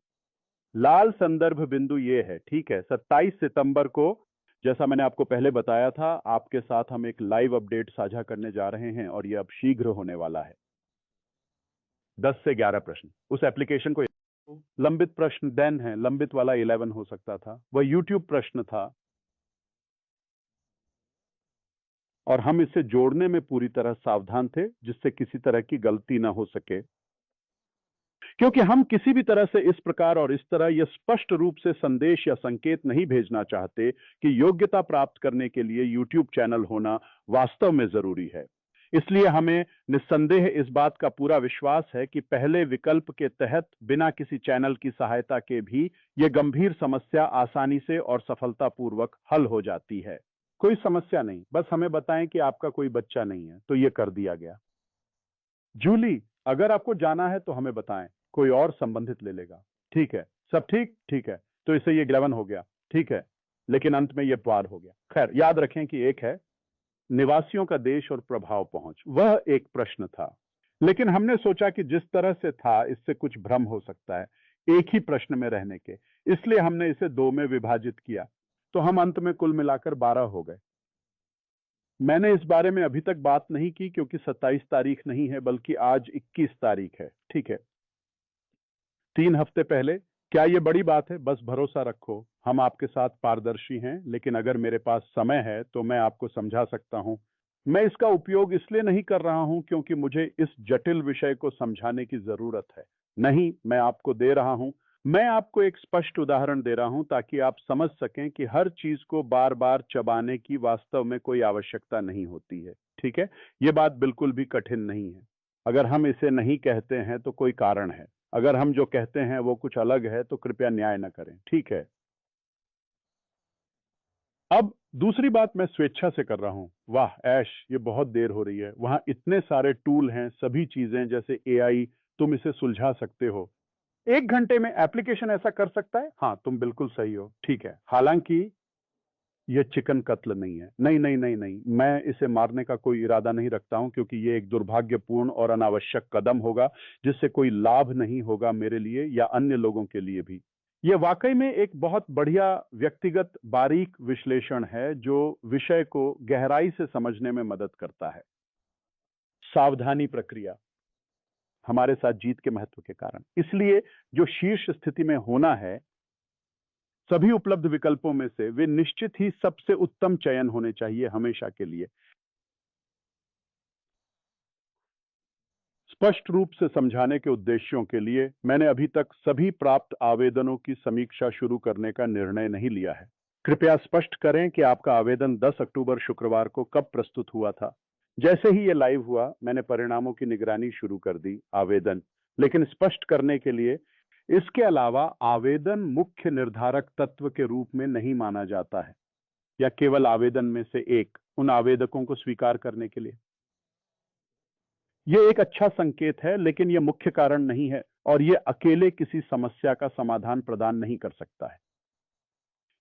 लाल संदर्भ बिंदु ये है, ठीक है? 27 सितंबर को, जैसा मैंने आपको पहले बताया था, आपके साथ हम एक लाइव अपडेट साझा करने जा रहे हैं और यह अब शीघ्र होने वाला है। 10 से 11 प्रश्न उस एप्लीकेशन को। लंबित प्रश्न देन है, लंबित वाला 11 हो सकता था, वह यूट्यूब प्रश्न था और हम इसे जोड़ने में पूरी तरह सावधान थे जिससे किसी तरह की गलती ना हो सके। क्योंकि हम किसी भी तरह से इस प्रकार और इस तरह यह स्पष्ट रूप से संदेश या संकेत नहीं भेजना चाहते कि योग्यता प्राप्त करने के लिए यूट्यूब चैनल होना वास्तव में जरूरी है। इसलिए हमें निस्संदेह इस बात का पूरा विश्वास है कि पहले विकल्प के तहत बिना किसी चैनल की सहायता के भी यह गंभीर समस्या आसानी से और सफलतापूर्वक हल हो जाती है। कोई समस्या नहीं, बस हमें बताएं कि आपका कोई बच्चा नहीं है, तो यह कर दिया गया। जूली, अगर आपको जाना है तो हमें बताएं, कोई और संबंधित ले लेगा। ठीक है, सब ठीक? ठीक है, तो इससे ये 11 हो गया। ठीक है, लेकिन अंत में ये पार हो गया। खैर, याद रखें कि एक है निवासियों का देश और प्रभाव पहुंच, वह एक प्रश्न था, लेकिन हमने सोचा कि जिस तरह से था इससे कुछ भ्रम हो सकता है एक ही प्रश्न में रहने के, इसलिए हमने इसे 2 में विभाजित किया, तो हम अंत में कुल मिलाकर 12 हो गए। मैंने इस बारे में अभी तक बात नहीं की क्योंकि 27 तारीख नहीं है बल्कि आज 21 तारीख है। ठीक है, 3 हफ्ते पहले। क्या यह बड़ी बात है? बस भरोसा रखो, हम आपके साथ पारदर्शी हैं, लेकिन अगर मेरे पास समय है तो मैं आपको समझा सकता हूं। मैं इसका उपयोग इसलिए नहीं कर रहा हूं क्योंकि मुझे इस जटिल विषय को समझाने की जरूरत है। नहीं, मैं आपको दे रहा हूं, मैं आपको एक स्पष्ट उदाहरण दे रहा हूं ताकि आप समझ सकें कि हर चीज को बार बार चबाने की वास्तव में कोई आवश्यकता नहीं होती है। ठीक है, यह बात बिल्कुल भी कठिन नहीं है। अगर हम इसे नहीं कहते हैं तो कोई कारण है, अगर हम जो कहते हैं वो कुछ अलग है तो कृपया न्याय न करें। ठीक है, अब दूसरी बात मैं स्वेच्छा से कर रहा हूं। वाह ऐश, ये बहुत देर हो रही है, वहां इतने सारे टूल हैं, सभी चीजें जैसे एआई, तुम इसे सुलझा सकते हो। 1 घंटे में एप्लीकेशन ऐसा कर सकता है? हाँ, तुम बिल्कुल सही हो। ठीक है, हालांकि यह चिकन कत्ल नहीं है। नहीं नहीं नहीं नहीं, मैं इसे मारने का कोई इरादा नहीं रखता हूं क्योंकि यह एक दुर्भाग्यपूर्ण और अनावश्यक कदम होगा जिससे कोई लाभ नहीं होगा मेरे लिए या अन्य लोगों के लिए भी। यह वाकई में एक बहुत बढ़िया व्यक्तिगत बारीक विश्लेषण है जो विषय को गहराई से समझने में मदद करता है। सावधानी प्रक्रिया हमारे साथ जीत के महत्व के कारण, इसलिए जो शीर्ष स्थिति में होना है, सभी उपलब्ध विकल्पों में से वे निश्चित ही सबसे उत्तम चयन होने चाहिए हमेशा के लिए। स्पष्ट रूप से समझाने के उद्देश्यों के लिए मैंने अभी तक सभी प्राप्त आवेदनों की समीक्षा शुरू करने का निर्णय नहीं लिया है। कृपया स्पष्ट करें कि आपका आवेदन 10 अक्टूबर शुक्रवार को कब प्रस्तुत हुआ था। जैसे ही यह लाइव हुआ मैंने परिणामों की निगरानी शुरू कर दी। आवेदन, लेकिन स्पष्ट करने के लिए, इसके अलावा आवेदन मुख्य निर्धारक तत्व के रूप में नहीं माना जाता है या केवल आवेदन में से एक उन आवेदकों को स्वीकार करने के लिए। यह एक अच्छा संकेत है, लेकिन यह मुख्य कारण नहीं है और यह अकेले किसी समस्या का समाधान प्रदान नहीं कर सकता है।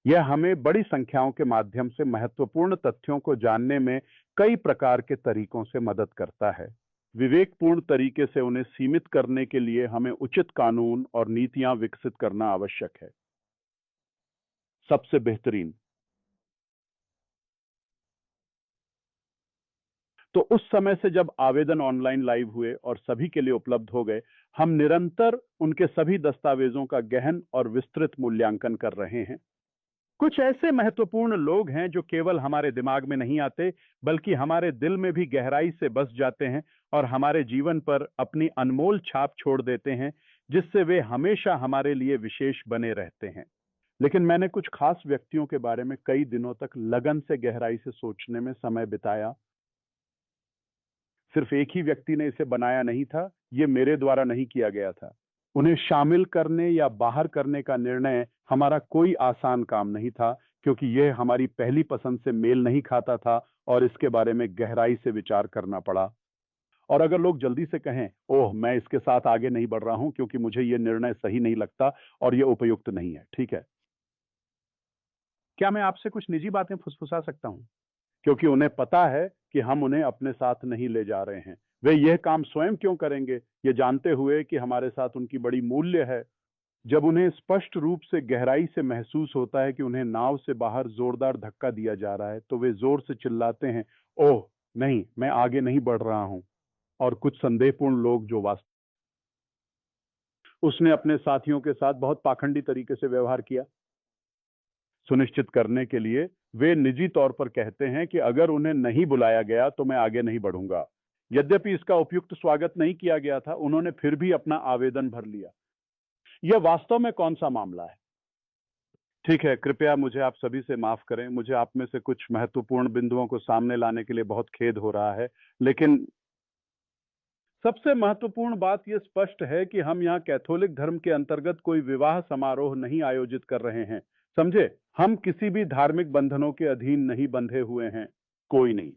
यह हमें बड़ी संख्याओं के माध्यम से महत्वपूर्ण तथ्यों को जानने में कई प्रकार के तरीकों से मदद करता है। विवेकपूर्ण तरीके से उन्हें सीमित करने के लिए हमें उचित कानून और नीतियां विकसित करना आवश्यक है। सबसे बेहतरीन, तो उस समय से जब आवेदन ऑनलाइन लाइव हुए और सभी के लिए उपलब्ध हो गए, हम निरंतर उनके सभी दस्तावेजों का गहन और विस्तृत मूल्यांकन कर रहे हैं। कुछ ऐसे महत्वपूर्ण लोग हैं जो केवल हमारे दिमाग में नहीं आते बल्कि हमारे दिल में भी गहराई से बस जाते हैं और हमारे जीवन पर अपनी अनमोल छाप छोड़ देते हैं, जिससे वे हमेशा हमारे लिए विशेष बने रहते हैं। लेकिन मैंने कुछ खास व्यक्तियों के बारे में कई दिनों तक लगन से गहराई से सोचने में समय बिताया। सिर्फ एक ही व्यक्ति ने इसे बनाया नहीं था, यह मेरे द्वारा नहीं किया गया था। उन्हें शामिल करने या बाहर करने का निर्णय हमारा कोई आसान काम नहीं था क्योंकि यह हमारी पहली पसंद से मेल नहीं खाता था और इसके बारे में गहराई से विचार करना पड़ा। और अगर लोग जल्दी से कहें, ओह मैं इसके साथ आगे नहीं बढ़ रहा हूं क्योंकि मुझे यह निर्णय सही नहीं लगता और यह उपयुक्त नहीं है, ठीक है, क्या मैं आपसे कुछ निजी बातें फुसफुसा सकता हूं? क्योंकि उन्हें पता है कि हम उन्हें अपने साथ नहीं ले जा रहे हैं। वे यह काम स्वयं क्यों करेंगे, ये जानते हुए कि हमारे साथ उनकी बड़ी मूल्य है। जब उन्हें स्पष्ट रूप से गहराई से महसूस होता है कि उन्हें नाव से बाहर जोरदार धक्का दिया जा रहा है, तो वे जोर से चिल्लाते हैं, ओह नहीं, मैं आगे नहीं बढ़ रहा हूं। और कुछ संदेहपूर्ण लोग जो वास्तव, उसने अपने साथियों के साथ बहुत पाखंडी तरीके से व्यवहार किया। सुनिश्चित करने के लिए वे निजी तौर पर कहते हैं कि अगर उन्हें नहीं बुलाया गया तो मैं आगे नहीं बढ़ूंगा। यद्यपि इसका उपयुक्त स्वागत नहीं किया गया था, उन्होंने फिर भी अपना आवेदन भर लिया। यह वास्तव में कौन सा मामला है? ठीक है, कृपया मुझे आप सभी से माफ करें, मुझे आप में से कुछ महत्वपूर्ण बिंदुओं को सामने लाने के लिए बहुत खेद हो रहा है, लेकिन सबसे महत्वपूर्ण बात यह स्पष्ट है कि हम यहाँ कैथोलिक धर्म के अंतर्गत कोई विवाह समारोह नहीं आयोजित कर रहे हैं, समझे? हम किसी भी धार्मिक बंधनों के अधीन नहीं बंधे हुए हैं, कोई नहीं,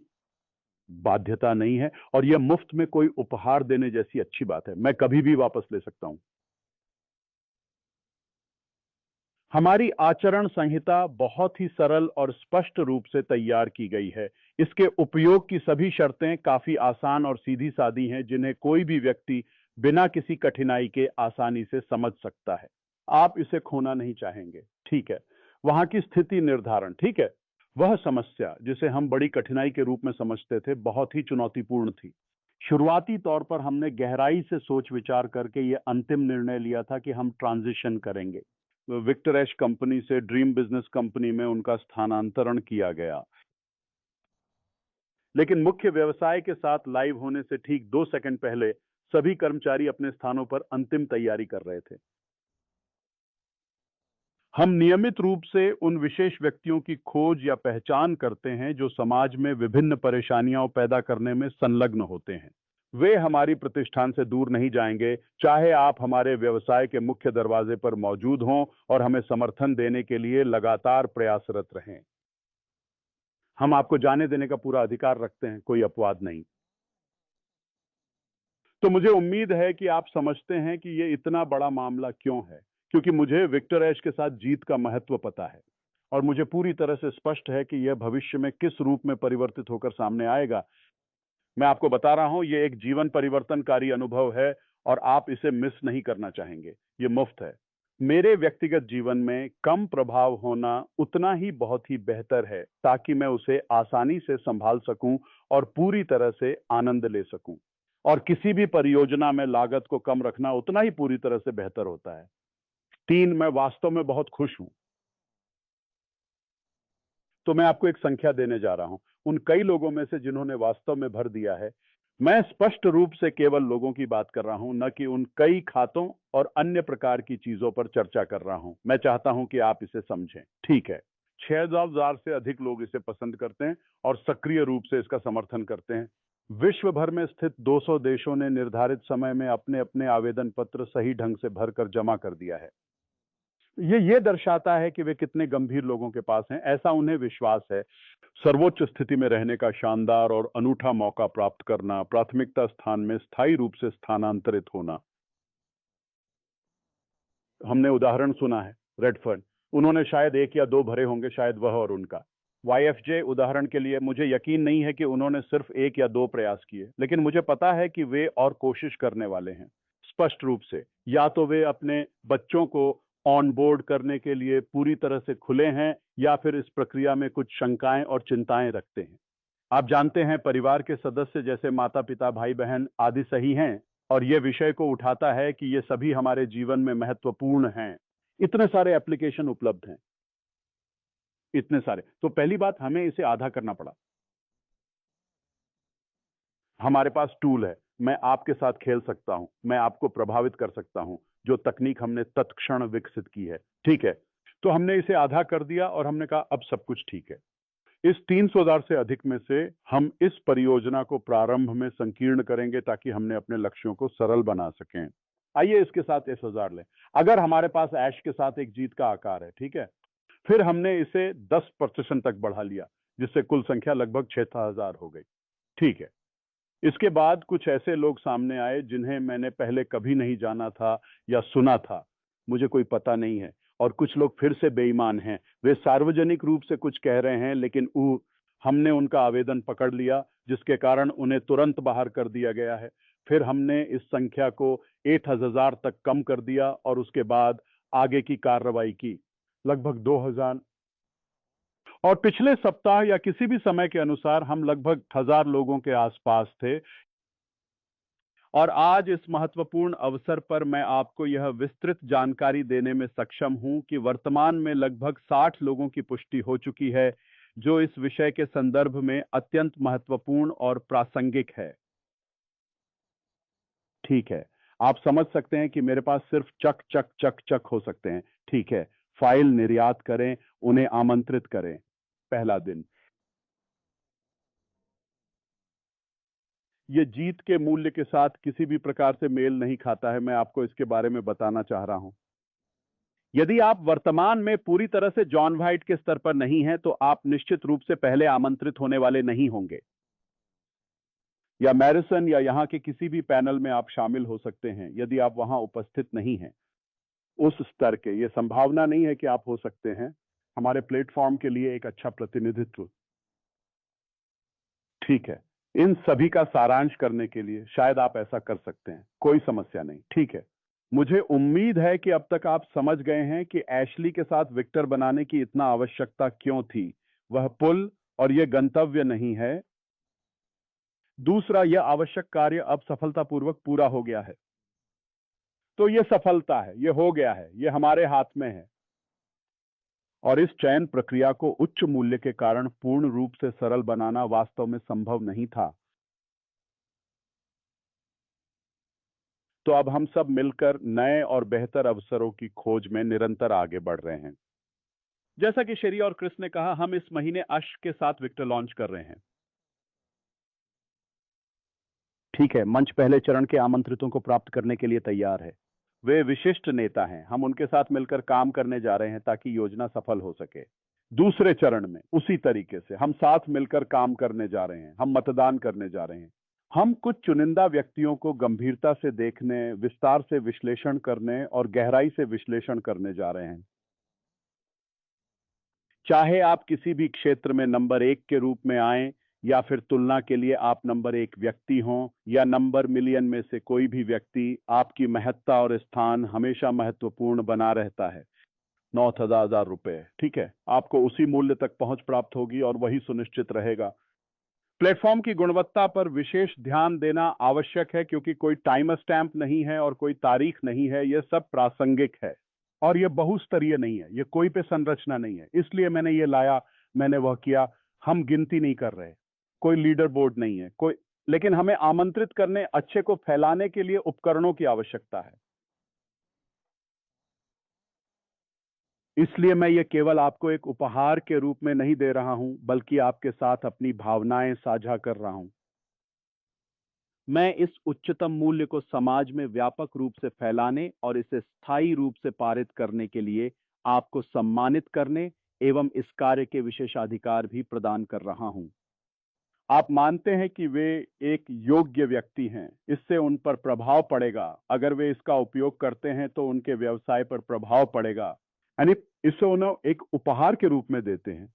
बाध्यता नहीं है, और यह मुफ्त में कोई उपहार देने जैसी अच्छी बात है। मैं कभी भी वापस ले सकता हूं। हमारी आचरण संहिता बहुत ही सरल और स्पष्ट रूप से तैयार की गई है। इसके उपयोग की सभी शर्तें काफी आसान और सीधी सादी हैं, जिन्हें कोई भी व्यक्ति बिना किसी कठिनाई के आसानी से समझ सकता है। आप इसे खोना नहीं चाहेंगे, ठीक है? वहां की स्थिति निर्धारण, ठीक है, वह समस्या जिसे हम बड़ी कठिनाई के रूप में समझते थे, बहुत ही चुनौतीपूर्ण थी। शुरुआती तौर पर हमने गहराई से सोच विचार करके यह अंतिम निर्णय लिया था कि हम ट्रांजिशन करेंगे। विक्टर एश कंपनी से ड्रीम बिजनेस कंपनी में उनका स्थानांतरण किया गया, लेकिन मुख्य व्यवसाय के साथ लाइव होने से ठीक 2 सेकंड पहले सभी कर्मचारी अपने स्थानों पर अंतिम तैयारी कर रहे थे। हम नियमित रूप से उन विशेष व्यक्तियों की खोज या पहचान करते हैं जो समाज में विभिन्न परेशानियां पैदा करने में संलग्न होते हैं। वे हमारी प्रतिष्ठान से दूर नहीं जाएंगे, चाहे आप हमारे व्यवसाय के मुख्य दरवाजे पर मौजूद हों और हमें समर्थन देने के लिए लगातार प्रयासरत रहें। हम आपको जाने देने का पूरा अधिकार रखते हैं, कोई अपवाद नहीं। तो मुझे उम्मीद है कि आप समझते हैं कि ये इतना बड़ा मामला क्यों है, क्योंकि मुझे विक्टर एश के साथ जीत का महत्व पता है और मुझे पूरी तरह से स्पष्ट है कि यह भविष्य में किस रूप में परिवर्तित होकर सामने आएगा। मैं आपको बता रहा हूं, यह एक जीवन परिवर्तनकारी अनुभव है और आप इसे मिस नहीं करना चाहेंगे। ये मुफ्त है। मेरे व्यक्तिगत जीवन में कम प्रभाव होना उतना ही बहुत ही बेहतर है, ताकि मैं उसे आसानी से संभाल सकूं और पूरी तरह से आनंद ले सकूं। और किसी भी परियोजना में लागत को कम रखना उतना ही पूरी तरह से बेहतर होता है। 3, मैं वास्तव में बहुत खुश हूं। तो मैं आपको एक संख्या देने जा रहा हूं, उन कई लोगों में से जिन्होंने वास्तव में भर दिया है। मैं स्पष्ट रूप से केवल लोगों की बात कर रहा हूं, न कि उन कई खातों और अन्य प्रकार की चीजों पर चर्चा कर रहा हूं। मैं चाहता हूं कि आप इसे समझें, ठीक है? 6,000 से अधिक लोग इसे पसंद करते हैं और सक्रिय रूप से इसका समर्थन करते हैं। विश्व भर में स्थित 200 देशों ने निर्धारित समय में अपने अपने आवेदन पत्र सही ढंग से भरकर जमा कर दिया है। ये दर्शाता है कि वे कितने गंभीर लोगों के पास हैं, ऐसा उन्हें विश्वास है। सर्वोच्च स्थिति में रहने का शानदार और अनूठा मौका प्राप्त करना, प्राथमिकता स्थान में स्थायी रूप से स्थानांतरित होना। हमने उदाहरण सुना है, रेडफर्न, उन्होंने शायद 1 या 2 भरे होंगे, शायद वह और उनका। YFJ उदाहरण के लिए, मुझे यकीन नहीं है कि उन्होंने सिर्फ 1 या 2 प्रयास किए, लेकिन मुझे पता है कि वे और कोशिश करने वाले हैं। स्पष्ट रूप से, या तो वे अपने बच्चों को ऑन बोर्ड करने के लिए पूरी तरह से खुले हैं, या फिर इस प्रक्रिया में कुछ शंकाएं और चिंताएं रखते हैं। आप जानते हैं, परिवार के सदस्य जैसे माता पिता, भाई बहन आदि सही हैं, और यह विषय को उठाता है कि ये सभी हमारे जीवन में महत्वपूर्ण हैं। इतने सारे एप्लीकेशन उपलब्ध हैं, इतने सारे। तो पहली बात, हमें इसे आधा करना पड़ा। हमारे पास टूल है, मैं आपके साथ खेल सकता हूं, मैं आपको प्रभावित कर सकता हूं, जो तकनीक हमने तत्क्षण विकसित की है, ठीक है? तो हमने इसे आधा कर दिया और हमने कहा अब सब कुछ ठीक है। इस 300,000 से अधिक में से हम इस परियोजना को प्रारंभ में संकीर्ण करेंगे, ताकि हमने अपने लक्ष्यों को सरल बना सकें। आइए इसके साथ 10,000 लें। अगर हमारे पास ऐश के साथ एक जीत का आकार है, ठीक है, फिर हमने इसे 10% तक बढ़ा लिया, जिससे कुल संख्या लगभग 6,000 हो गई, ठीक है? इसके बाद कुछ ऐसे लोग सामने आए जिन्हें मैंने पहले कभी नहीं जाना था या सुना था, मुझे कोई पता नहीं है। और कुछ लोग फिर से बेईमान हैं, वे सार्वजनिक रूप से कुछ कह रहे हैं, लेकिन हमने उनका आवेदन पकड़ लिया, जिसके कारण उन्हें तुरंत बाहर कर दिया गया है। फिर हमने इस संख्या को 8,000 तक कम कर दिया और उसके बाद आगे की कार्रवाई की, लगभग 2,000। और पिछले सप्ताह या किसी भी समय के अनुसार हम लगभग 1,000 लोगों के आसपास थे। और आज इस महत्वपूर्ण अवसर पर मैं आपको यह विस्तृत जानकारी देने में सक्षम हूं कि वर्तमान में लगभग 60 लोगों की पुष्टि हो चुकी है, जो इस विषय के संदर्भ में अत्यंत महत्वपूर्ण और प्रासंगिक है। ठीक है। आप समझ सकते हैं कि मेरे पास सिर्फ चक चक चक चक हो सकते हैं। ठीक है, फाइल निर्यात करें, उन्हें आमंत्रित करें। पहला दिन। ये जीत के मूल्य के साथ किसी भी प्रकार से मेल नहीं खाता है। मैं आपको इसके बारे में बताना चाह रहा हूं। यदि आप वर्तमान में पूरी तरह से जॉन वाइट के स्तर पर नहीं हैं, तो आप निश्चित रूप से पहले आमंत्रित होने वाले नहीं होंगे। या मैरिसन या यहां के किसी भी पैनल में आप शामिल हो सकते हैं यदि आप वहां उपस्थित नहीं हैं उस स्तर के। ये संभावना नहीं है कि आप हो सकते हैं। हमारे प्लेटफॉर्म के लिए एक अच्छा प्रतिनिधित्व। ठीक है, इन सभी का सारांश करने के लिए शायद आप ऐसा कर सकते हैं, कोई समस्या नहीं। ठीक है, मुझे उम्मीद है कि अब तक आप समझ गए हैं कि एशली के साथ विक्टर बनाने की इतना आवश्यकता क्यों थी। वह पुल और यह गंतव्य नहीं है। दूसरा, यह आवश्यक कार्य अब सफलतापूर्वक पूरा हो गया है। तो यह सफलता है, यह हो गया है, यह हमारे हाथ में है। और इस चयन प्रक्रिया को उच्च मूल्य के कारण पूर्ण रूप से सरल बनाना वास्तव में संभव नहीं था। तो अब हम सब मिलकर नए और बेहतर अवसरों की खोज में निरंतर आगे बढ़ रहे हैं। जैसा कि शेरी और क्रिस ने कहा, हम इस महीने अश्क के साथ विक्टर लॉन्च कर रहे हैं। ठीक है, मंच पहले चरण के आमंत्रितों को प्राप्त करने के लिए तैयार है। वे विशिष्ट नेता हैं। हम उनके साथ मिलकर काम करने जा रहे हैं ताकि योजना सफल हो सके। दूसरे चरण में उसी तरीके से हम साथ मिलकर काम करने जा रहे हैं। हम मतदान करने जा रहे हैं। हम कुछ चुनिंदा व्यक्तियों को गंभीरता से देखने, विस्तार से विश्लेषण करने और गहराई से विश्लेषण करने जा रहे हैं। चाहे आप किसी भी क्षेत्र में नंबर 1 के रूप में आए या फिर तुलना के लिए आप नंबर 1 व्यक्ति हों या नंबर मिलियन में से कोई भी व्यक्ति, आपकी महत्ता और स्थान हमेशा महत्वपूर्ण बना रहता है। 9,000 रुपए। ठीक है, आपको उसी मूल्य तक पहुंच प्राप्त होगी और वही सुनिश्चित रहेगा। प्लेटफॉर्म की गुणवत्ता पर विशेष ध्यान देना आवश्यक है क्योंकि कोई टाइम स्टैंप नहीं है और कोई तारीख नहीं है। यह सब प्रासंगिक है और यह बहुस्तरीय नहीं है। यह कोई पे संरचना नहीं है। इसलिए मैंने ये लाया, मैंने वह किया। हम गिनती नहीं कर रहे, कोई लीडर बोर्ड नहीं है, कोई। लेकिन हमें आमंत्रित करने, अच्छे को फैलाने के लिए उपकरणों की आवश्यकता है। इसलिए मैं ये केवल आपको एक उपहार के रूप में नहीं दे रहा हूं, बल्कि आपके साथ अपनी भावनाएं साझा कर रहा हूं। मैं इस उच्चतम मूल्य को समाज में व्यापक रूप से फैलाने और इसे स्थायी रूप से पारित करने के लिए आपको सम्मानित करने एवं इस कार्य के विशेषाधिकार भी प्रदान कर रहा हूं। आप मानते हैं कि वे एक योग्य व्यक्ति हैं। इससे उन पर प्रभाव पड़ेगा। अगर वे इसका उपयोग करते हैं तो उनके व्यवसाय पर प्रभाव पड़ेगा। यानी इसे उन्हें एक उपहार के रूप में देते हैं।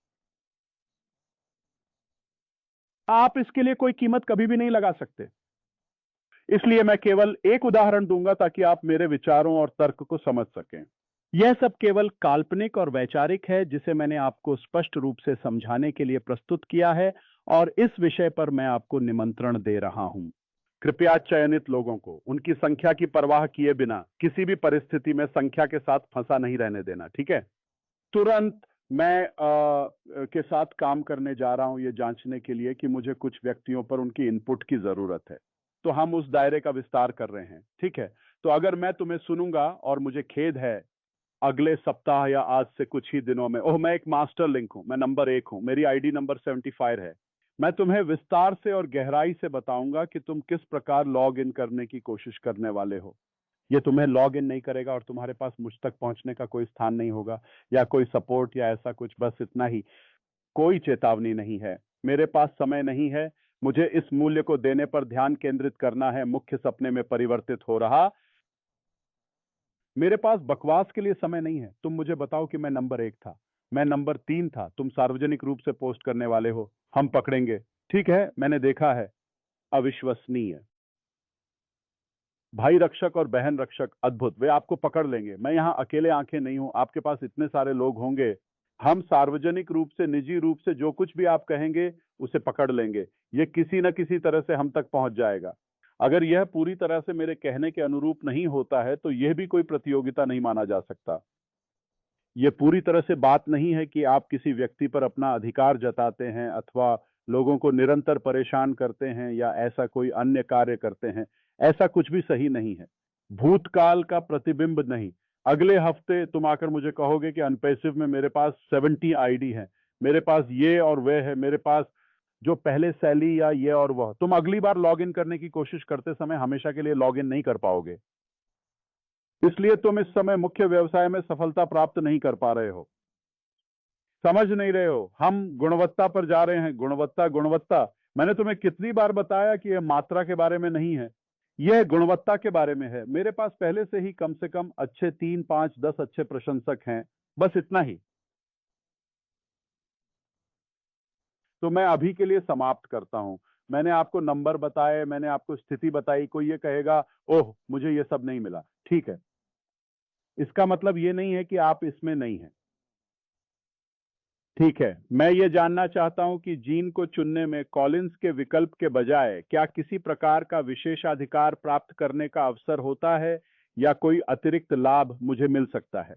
आप इसके लिए कोई कीमत कभी भी नहीं लगा सकते। इसलिए मैं केवल एक उदाहरण दूंगा ताकि आप मेरे विचारों और तर्क को समझ सकें। यह सब केवल काल्पनिक और वैचारिक है जिसे मैंने आपको स्पष्ट रूप से समझाने के लिए प्रस्तुत किया है और इस विषय पर मैं आपको निमंत्रण दे रहा हूं। कृपया चयनित लोगों को उनकी संख्या की परवाह किए बिना किसी भी परिस्थिति में संख्या के साथ फंसा नहीं रहने देना। ठीक है, तुरंत मैं के साथ काम करने जा रहा हूं ये जांचने के लिए कि मुझे कुछ व्यक्तियों पर उनकी इनपुट की जरूरत है। तो हम उस दायरे का विस्तार कर रहे हैं। ठीक है, तो अगर मैं तुम्हें सुनूंगा और मुझे खेद है अगले सप्ताह या आज से कुछ ही दिनों में, ओह मैं एक मास्टर लिंक हूं, मैं नंबर 1 हूं, मेरी आईडी नंबर 75 है, मैं तुम्हें विस्तार से और गहराई से बताऊंगा कि तुम किस प्रकार लॉग इन करने की कोशिश करने वाले हो। ये तुम्हें लॉग इन नहीं करेगा और तुम्हारे पास मुझ तक पहुंचने का कोई स्थान नहीं होगा या कोई सपोर्ट या ऐसा कुछ। बस इतना ही, कोई चेतावनी नहीं है। मेरे पास समय नहीं है। मुझे इस मूल्य को देने पर ध्यान केंद्रित करना है। मुख्य सपने में परिवर्तित हो रहा। मेरे पास बकवास के लिए समय नहीं है। तुम मुझे बताओ कि मैं नंबर 1 था, मैं नंबर 3 था। तुम सार्वजनिक रूप से पोस्ट करने वाले हो, हम पकड़ेंगे। ठीक है, मैंने देखा है। अविश्वसनीय। भाई रक्षक और बहन रक्षक अद्भुत, वे आपको पकड़ लेंगे। मैं यहाँ अकेले आंखें नहीं हूं, आपके पास इतने सारे लोग होंगे। हम सार्वजनिक रूप से, निजी रूप से जो कुछ भी आप कहेंगे उसे पकड़ लेंगे। ये किसी न किसी तरह से हम तक पहुंच जाएगा। अगर यह पूरी तरह से मेरे कहने के अनुरूप नहीं होता है तो यह भी कोई प्रतियोगिता नहीं माना जा सकता। यह पूरी तरह से बात नहीं है कि आप किसी व्यक्ति पर अपना अधिकार जताते हैं अथवा लोगों को निरंतर परेशान करते हैं या ऐसा कोई अन्य कार्य करते हैं। ऐसा कुछ भी सही नहीं है। भूतकाल का प्रतिबिंब नहीं। अगले हफ्ते तुम आकर मुझे कहोगे कि अनपैसिव में मेरे पास 70 आईडी है, मेरे पास ये और वह है, मेरे पास जो पहले सैली या ये और वह, तुम अगली बार लॉग इन करने की कोशिश करते समय हमेशा के लिए लॉग इन नहीं कर पाओगे। इसलिए तुम इस समय मुख्य व्यवसाय में सफलता प्राप्त नहीं कर पा रहे हो, समझ नहीं रहे हो। हम गुणवत्ता पर जा रहे हैं, गुणवत्ता गुणवत्ता। मैंने तुम्हें कितनी बार बताया कि यह मात्रा के बारे में नहीं है, यह गुणवत्ता के बारे में है। मेरे पास पहले से ही कम से कम अच्छे 3, 5, 10 अच्छे प्रशंसक हैं, बस इतना ही। तो मैं अभी के लिए समाप्त करता हूं। मैंने आपको नंबर बताए, मैंने आपको स्थिति बताई। कोई ये कहेगा ओह मुझे ये सब नहीं मिला, ठीक है, इसका मतलब ये नहीं है कि आप इसमें नहीं हैं। ठीक है, मैं ये जानना चाहता हूं कि जीन को चुनने में कॉलिंस के विकल्प के बजाय क्या किसी प्रकार का विशेषाधिकार प्राप्त करने का अवसर होता है या कोई अतिरिक्त लाभ मुझे मिल सकता है।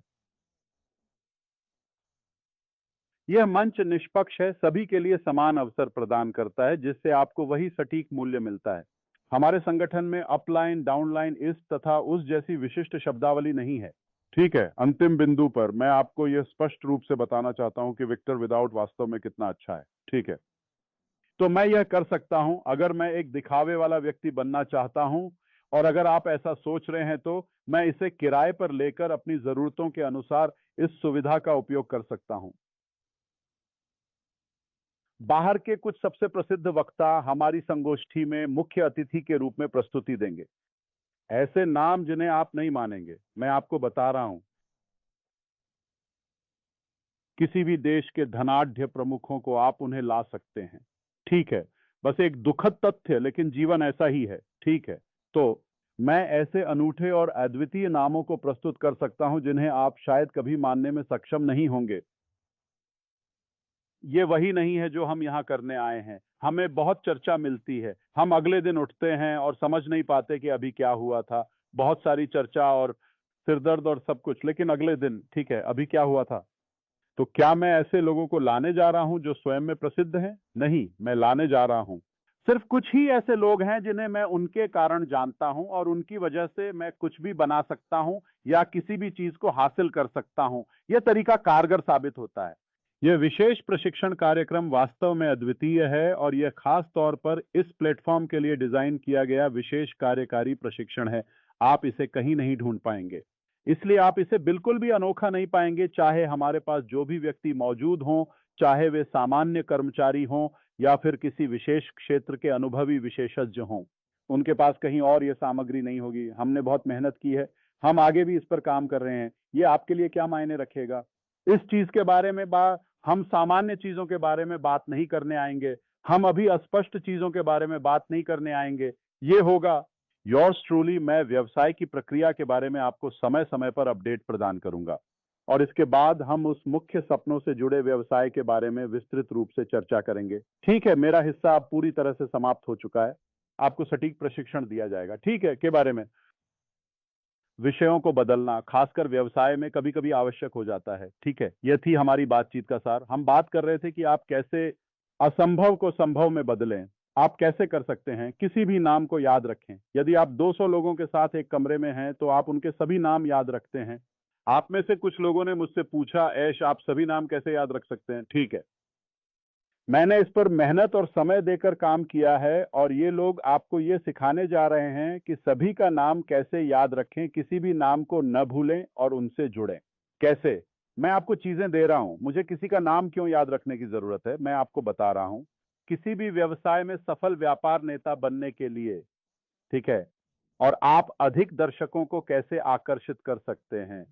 यह मंच निष्पक्ष है, सभी के लिए समान अवसर प्रदान करता है, जिससे आपको वही सटीक मूल्य मिलता है। हमारे संगठन में अपलाइन, डाउनलाइन, इस तथा उस जैसी विशिष्ट शब्दावली नहीं है। ठीक है, अंतिम बिंदु पर मैं आपको यह स्पष्ट रूप से बताना चाहता हूं कि विक्टर विदाउट वास्तव में कितना अच्छा है। ठीक है, तो मैं यह कर सकता हूं अगर मैं एक दिखावे वाला व्यक्ति बनना चाहता हूं, और अगर आप ऐसा सोच रहे हैं तो मैं इसे किराए पर लेकर अपनी जरूरतों के अनुसार इस सुविधा का उपयोग कर सकता हूं। बाहर के कुछ सबसे प्रसिद्ध वक्ता हमारी संगोष्ठी में मुख्य अतिथि के रूप में प्रस्तुति देंगे। ऐसे नाम जिन्हें आप नहीं मानेंगे, मैं आपको बता रहा हूं। किसी भी देश के धनाढ्य प्रमुखों को आप उन्हें ला सकते हैं। ठीक है, बस एक दुखद तथ्य, लेकिन जीवन ऐसा ही है। ठीक है, तो मैं ऐसे अनूठे और अद्वितीय नामों को प्रस्तुत कर सकता हूं जिन्हें आप शायद कभी मानने में सक्षम नहीं होंगे। ये वही नहीं है जो हम यहाँ करने आए हैं। हमें बहुत चर्चा मिलती है, हम अगले दिन उठते हैं और समझ नहीं पाते कि अभी क्या हुआ था। बहुत सारी चर्चा और सिरदर्द और सब कुछ, लेकिन अगले दिन ठीक है अभी क्या हुआ था। तो क्या मैं ऐसे लोगों को लाने जा रहा हूं जो स्वयं में प्रसिद्ध हैं? नहीं, मैं लाने जा रहा हूं सिर्फ कुछ ही ऐसे लोग हैं जिन्हें मैं उनके कारण जानता हूं और उनकी वजह से मैं कुछ भी बना सकता हूं या किसी भी चीज को हासिल कर सकता हूं। यह तरीका कारगर साबित होता है। यह विशेष प्रशिक्षण कार्यक्रम वास्तव में अद्वितीय है और यह खास तौर पर इस प्लेटफॉर्म के लिए डिजाइन किया गया विशेष कार्यकारी प्रशिक्षण है। आप इसे कहीं नहीं ढूंढ पाएंगे, इसलिए आप इसे बिल्कुल भी अनोखा नहीं पाएंगे। चाहे हमारे पास जो भी व्यक्ति मौजूद हों, चाहे वे सामान्य कर्मचारी हों या फिर किसी विशेष क्षेत्र के अनुभवी विशेषज्ञ हों, उनके पास कहीं और ये सामग्री नहीं होगी। हमने बहुत मेहनत की है, हम आगे भी इस पर काम कर रहे हैं। ये आपके लिए क्या मायने रखेगा? इस चीज के बारे में हम सामान्य चीजों के बारे में बात नहीं करने आएंगे, हम अभी अस्पष्ट चीजों के बारे में बात नहीं करने आएंगे। ये होगा योर्स ट्रूली। मैं व्यवसाय की प्रक्रिया के बारे में आपको समय समय पर अपडेट प्रदान करूंगा और इसके बाद हम उस मुख्य सपनों से जुड़े व्यवसाय के बारे में विस्तृत रूप से चर्चा करेंगे। ठीक है, मेरा हिस्सा अब पूरी तरह से समाप्त हो चुका है। आपको सटीक प्रशिक्षण दिया जाएगा। ठीक है, के बारे में विषयों को बदलना खासकर व्यवसाय में कभी कभी आवश्यक हो जाता है। ठीक है, यह थी हमारी बातचीत का सार। हम बात कर रहे थे कि आप कैसे असंभव को संभव में बदलें। आप कैसे कर सकते हैं? किसी भी नाम को याद रखें। यदि आप 200 लोगों के साथ एक कमरे में हैं तो आप उनके सभी नाम याद रखते हैं। आप में से कुछ लोगों ने मुझसे पूछा ऐश आप सभी नाम कैसे याद रख सकते हैं? ठीक है, मैंने इस पर मेहनत और समय देकर काम किया है और ये लोग आपको ये सिखाने जा रहे हैं कि सभी का नाम कैसे याद रखें, किसी भी नाम को न भूलें और उनसे जुड़ें। कैसे? मैं आपको चीजें दे रहा हूं। मुझे किसी का नाम क्यों याद रखने की जरूरत है, मैं आपको बता रहा हूं। किसी भी व्यवसाय में सफल व्यापार नेता बनने के लिए, ठीक है, और आप अधिक दर्शकों को कैसे आकर्षित कर सकते हैं।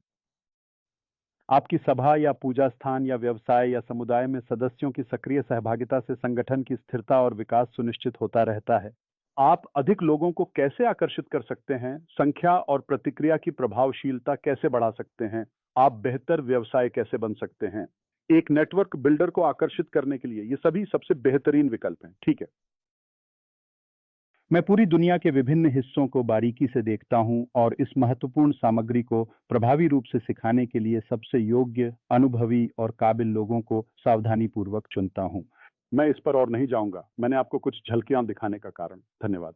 आपकी सभा या पूजा स्थान या व्यवसाय या समुदाय में सदस्यों की सक्रिय सहभागिता से संगठन की स्थिरता और विकास सुनिश्चित होता रहता है। आप अधिक लोगों को कैसे आकर्षित कर सकते हैं, संख्या और प्रतिक्रिया की प्रभावशीलता कैसे बढ़ा सकते हैं, आप बेहतर व्यवसाय कैसे बन सकते हैं, एक नेटवर्क बिल्डर को आकर्षित करने के लिए ये सभी सबसे बेहतरीन विकल्प हैं। ठीक है, मैं पूरी दुनिया के विभिन्न हिस्सों को बारीकी से देखता हूं और इस महत्वपूर्ण सामग्री को प्रभावी रूप से सिखाने के लिए सबसे योग्य, अनुभवी और काबिल लोगों को सावधानीपूर्वक चुनता हूं। मैं इस पर और नहीं जाऊंगा, मैंने आपको कुछ झलकियां दिखाने का कारण। धन्यवाद।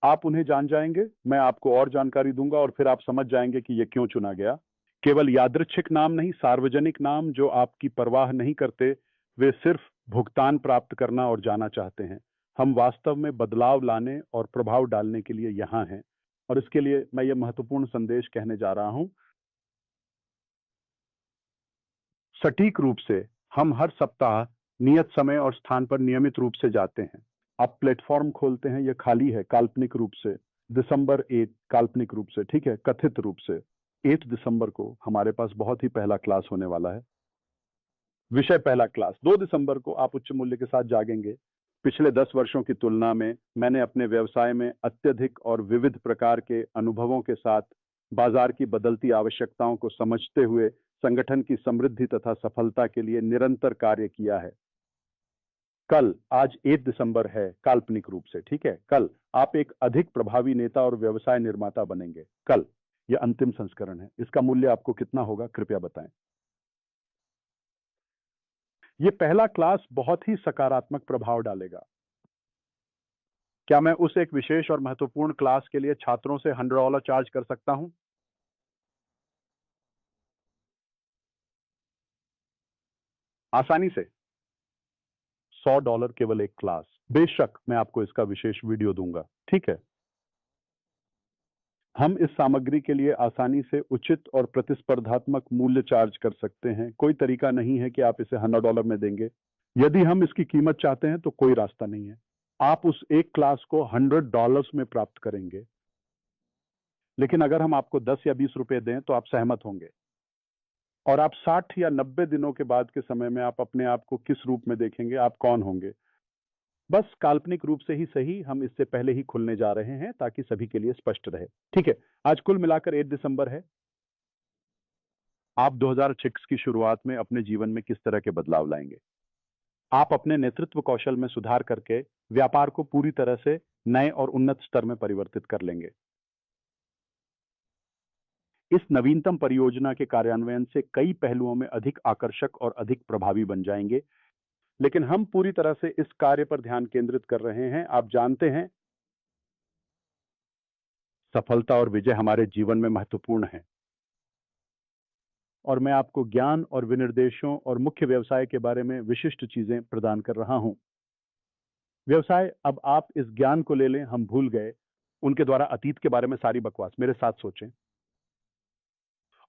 आप उन्हें जान जाएंगे, मैं आपको और जानकारी दूंगा और फिर आप समझ जाएंगे कि यह क्यों चुना गया। केवल यादृच्छिक नाम नहीं, सार्वजनिक नाम जो आपकी परवाह नहीं करते, वे सिर्फ भुगतान प्राप्त करना और जाना चाहते हैं। हम वास्तव में बदलाव लाने और प्रभाव डालने के लिए यहां हैं, और इसके लिए मैं ये महत्वपूर्ण संदेश कहने जा रहा हूं। सटीक रूप से हम हर सप्ताह नियत समय और स्थान पर नियमित रूप से जाते हैं। आप प्लेटफॉर्म खोलते हैं, यह खाली है काल्पनिक रूप से। दिसंबर 8 काल्पनिक रूप से, ठीक है, कथित रूप से 8 दिसंबर को हमारे पास बहुत ही पहला क्लास होने वाला है। विषय पहला क्लास 2 दिसंबर को आप उच्च मूल्य के साथ जागेंगे। पिछले 10 वर्षों की तुलना में मैंने अपने व्यवसाय में अत्यधिक और विविध प्रकार के अनुभवों के साथ बाजार की बदलती आवश्यकताओं को समझते हुए संगठन की समृद्धि तथा सफलता के लिए निरंतर कार्य किया है। कल, आज 8 दिसंबर है काल्पनिक रूप से, ठीक है, कल आप एक अधिक प्रभावी नेता और व्यवसाय निर्माता बनेंगे। कल यह अंतिम संस्करण है। इसका मूल्य आपको कितना होगा, कृपया बताएं। यह पहला क्लास बहुत ही सकारात्मक प्रभाव डालेगा। क्या मैं उस एक विशेष और महत्वपूर्ण क्लास के लिए छात्रों से $100 चार्ज कर सकता हूं? आसानी से। $100 केवल एक क्लास। बेशक मैं आपको इसका विशेष वीडियो दूंगा, ठीक है। हम इस सामग्री के लिए आसानी से उचित और प्रतिस्पर्धात्मक मूल्य चार्ज कर सकते हैं। कोई तरीका नहीं है कि आप इसे $100 में देंगे। यदि हम इसकी कीमत चाहते हैं तो कोई रास्ता नहीं है। आप उस एक क्लास को $100 में प्राप्त करेंगे। लेकिन अगर हम आपको 10 या 20 रुपए दें तो आप सहमत होंगे। और आप 60 या 90 दिनों के बाद के समय में आप अपने आप को किस रूप में देखेंगे, आप कौन होंगे? बस काल्पनिक रूप से ही सही, हम इससे पहले ही खुलने जा रहे हैं ताकि सभी के लिए स्पष्ट रहे, ठीक है। आज कुल मिलाकर 8 दिसंबर है। आप 2006 की शुरुआत में अपने जीवन में किस तरह के बदलाव लाएंगे? आप अपने नेतृत्व कौशल में सुधार करके व्यापार को पूरी तरह से नए और उन्नत स्तर में परिवर्तित कर लेंगे। इस नवीनतम परियोजना के कार्यान्वयन से कई पहलुओं में अधिक आकर्षक और अधिक प्रभावी बन जाएंगे। लेकिन हम पूरी तरह से इस कार्य पर ध्यान केंद्रित कर रहे हैं। आप जानते हैं, सफलता और विजय हमारे जीवन में महत्वपूर्ण है, और मैं आपको ज्ञान और विनिर्देशों और मुख्य व्यवसाय के बारे में विशिष्ट चीजें प्रदान कर रहा हूं। व्यवसाय, अब आप इस ज्ञान को ले लें। हम भूल गए उनके द्वारा अतीत के बारे में सारी बकवास। मेरे साथ सोचें।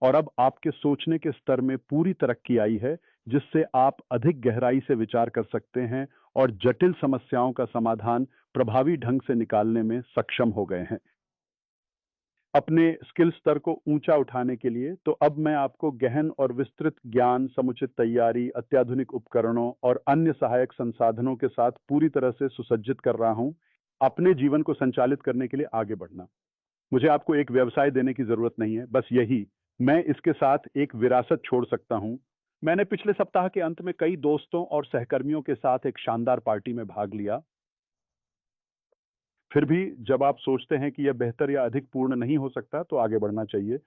और अब आपके सोचने के स्तर में पूरी तरक्की आई है, जिससे आप अधिक गहराई से विचार कर सकते हैं और जटिल समस्याओं का समाधान प्रभावी ढंग से निकालने में सक्षम हो गए हैं। अपने स्किल स्तर को ऊंचा उठाने के लिए तो अब मैं आपको गहन और विस्तृत ज्ञान, समुचित तैयारी, अत्याधुनिक उपकरणों और अन्य सहायक संसाधनों के साथ पूरी तरह से सुसज्जित कर रहा हूं, अपने जीवन को संचालित करने के लिए आगे बढ़ना। मुझे आपको एक व्यवसाय देने की जरूरत नहीं है, बस यही, मैं इसके साथ एक विरासत छोड़ सकता हूं। मैंने पिछले सप्ताह के अंत में कई दोस्तों और सहकर्मियों के साथ एक शानदार पार्टी में भाग लिया। फिर भी जब आप सोचते हैं कि यह बेहतर या अधिक पूर्ण नहीं हो सकता, तो आगे बढ़ना चाहिए।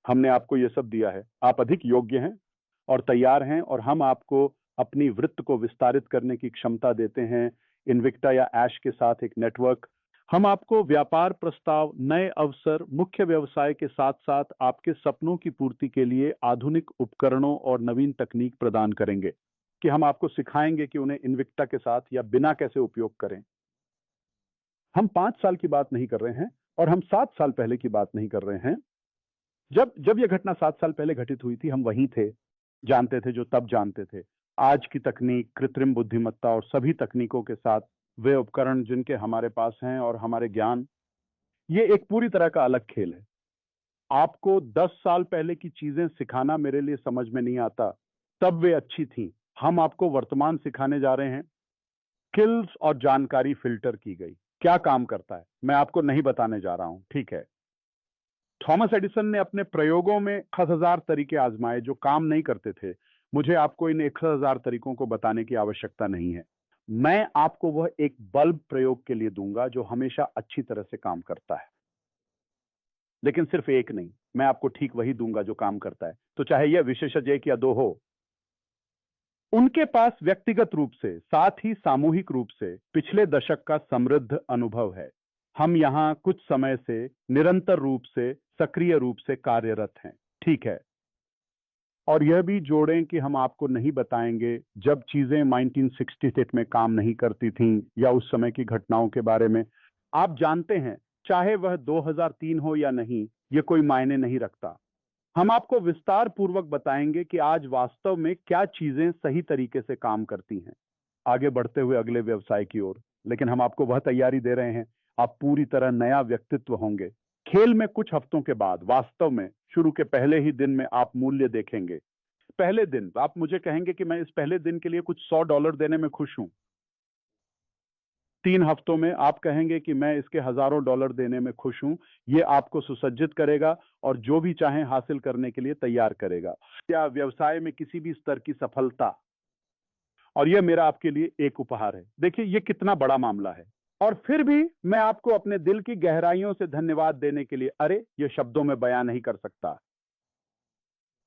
हमने आपको यह सब दिया है, आप अधिक योग्य हैं और तैयार हैं, और हम आपको अपनी वृत्त को विस्तारित करने की क्षमता देते हैं। इन्विक्टा या ऐश के साथ एक नेटवर्क। हम आपको व्यापार प्रस्ताव, नए अवसर, मुख्य व्यवसाय के साथ साथ आपके सपनों की पूर्ति के लिए आधुनिक उपकरणों और नवीन तकनीक प्रदान करेंगे, कि हम आपको सिखाएंगे कि उन्हें इन्विक्टा के साथ या बिना कैसे उपयोग करें। हम 5 साल की बात नहीं कर रहे हैं, और हम 7 साल पहले की बात नहीं कर रहे हैं। जब जब यह घटना 7 साल पहले घटित हुई थी, हम वहीं थे, जानते थे जो तब जानते थे। आज की तकनीक, कृत्रिम बुद्धिमत्ता और सभी तकनीकों के साथ वे उपकरण जिनके हमारे पास हैं और हमारे ज्ञान, ये एक पूरी तरह का अलग खेल है। आपको 10 साल पहले की चीजें सिखाना मेरे लिए समझ में नहीं आता, तब वे अच्छी थी। हम आपको वर्तमान सिखाने जा रहे हैं। स्किल्स और जानकारी फिल्टर की गई। क्या काम करता है मैं आपको नहीं बताने जा रहा हूं, ठीक है। थॉमस एडिसन ने अपने प्रयोगों में 1000 तरीके आजमाए जो काम नहीं करते थे। मुझे आपको इन 1000 तरीकों को बताने की आवश्यकता नहीं है। मैं आपको वह एक बल्ब प्रयोग के लिए दूंगा जो हमेशा अच्छी तरह से काम करता है। लेकिन सिर्फ एक नहीं, मैं आपको ठीक वही दूंगा जो काम करता है, तो चाहे यह विशेषज्ञ एक या दो हो। उनके पास व्यक्तिगत रूप से, साथ ही सामूहिक रूप से पिछले दशक का समृद्ध अनुभव है। हम यहाँ कुछ समय से निरंतर रूप से सक्रिय रूप से कार्यरत हैं, ठीक है। और यह भी जोड़ें कि हम आपको नहीं बताएंगे जब चीजें 1968 में काम नहीं करती थीं या उस समय की घटनाओं के बारे में। आप जानते हैं, चाहे वह 2003 हो या नहीं, ये कोई मायने नहीं रखता। हम आपको विस्तार पूर्वक बताएंगे कि आज वास्तव में क्या चीजें सही तरीके से काम करती हैं आगे बढ़ते हुए अगले व्यवसाय की ओर। लेकिन हम आपको वह तैयारी दे रहे हैं, आप पूरी तरह नया व्यक्तित्व होंगे। खेल में कुछ हफ्तों के बाद वास्तव में शुरू के पहले ही दिन में आप मूल्य देखेंगे। पहले दिन आप मुझे कहेंगे कि मैं इस पहले दिन के लिए कुछ $100 देने में खुश हूं। 3 हफ्तों में आप कहेंगे कि मैं इसके हजारों डॉलर देने में खुश हूं। ये आपको सुसज्जित करेगा और जो भी चाहें हासिल करने के लिए तैयार करेगा। क्या व्यवसाय में किसी भी स्तर की सफलता, और यह मेरा आपके लिए एक उपहार है। देखिए ये कितना बड़ा मामला है। और फिर भी मैं आपको अपने दिल की गहराइयों से धन्यवाद देने के लिए, अरे ये शब्दों में बयां नहीं कर सकता।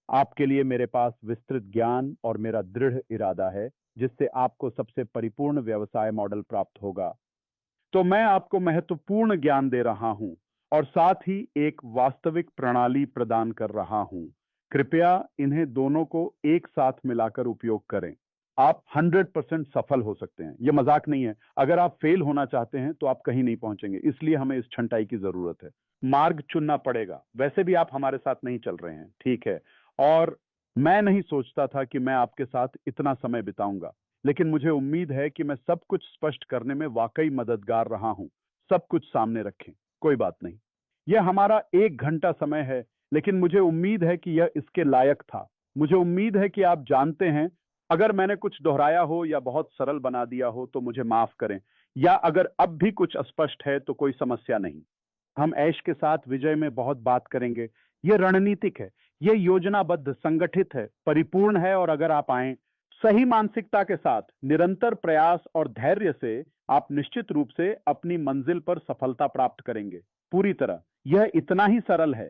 आपके लिए मेरे पास विस्तृत ज्ञान और मेरा दृढ़ इरादा है जिससे आपको सबसे परिपूर्ण व्यवसाय मॉडल प्राप्त होगा। तो मैं आपको महत्वपूर्ण ज्ञान दे रहा हूं और साथ ही एक वास्तविक प्रणाली प्रदान कर रहा हूं। कृपया इन्हें दोनों को एक साथ मिलाकर उपयोग करें। आप 100% सफल हो सकते हैं, यह मजाक नहीं है। अगर आप फेल होना चाहते हैं तो आप कहीं नहीं पहुंचेंगे, इसलिए हमें इस छंटाई की जरूरत है। मार्ग चुनना पड़ेगा। वैसे भी आप हमारे साथ नहीं चल रहे हैं, ठीक है। और मैं नहीं सोचता था कि मैं आपके साथ इतना समय बिताऊंगा, लेकिन मुझे उम्मीद है कि मैं सब कुछ स्पष्ट करने में वाकई मददगार रहा हूं। सब कुछ सामने रखें, कोई बात नहीं। यह हमारा 1 घंटा समय है, लेकिन मुझे उम्मीद है कि यह इसके लायक था। मुझे उम्मीद है कि आप जानते हैं, अगर मैंने कुछ दोहराया हो या बहुत सरल बना दिया हो तो मुझे माफ करें, या अगर अब भी कुछ अस्पष्ट है तो कोई समस्या नहीं। हम ऐश के साथ विजय में बहुत बात करेंगे। यह रणनीतिक है, यह योजनाबद्ध, संगठित है, परिपूर्ण है। और अगर आप आए सही मानसिकता के साथ, निरंतर प्रयास और धैर्य से, आप निश्चित रूप से अपनी मंजिल पर सफलता प्राप्त करेंगे। पूरी तरह यह इतना ही सरल है।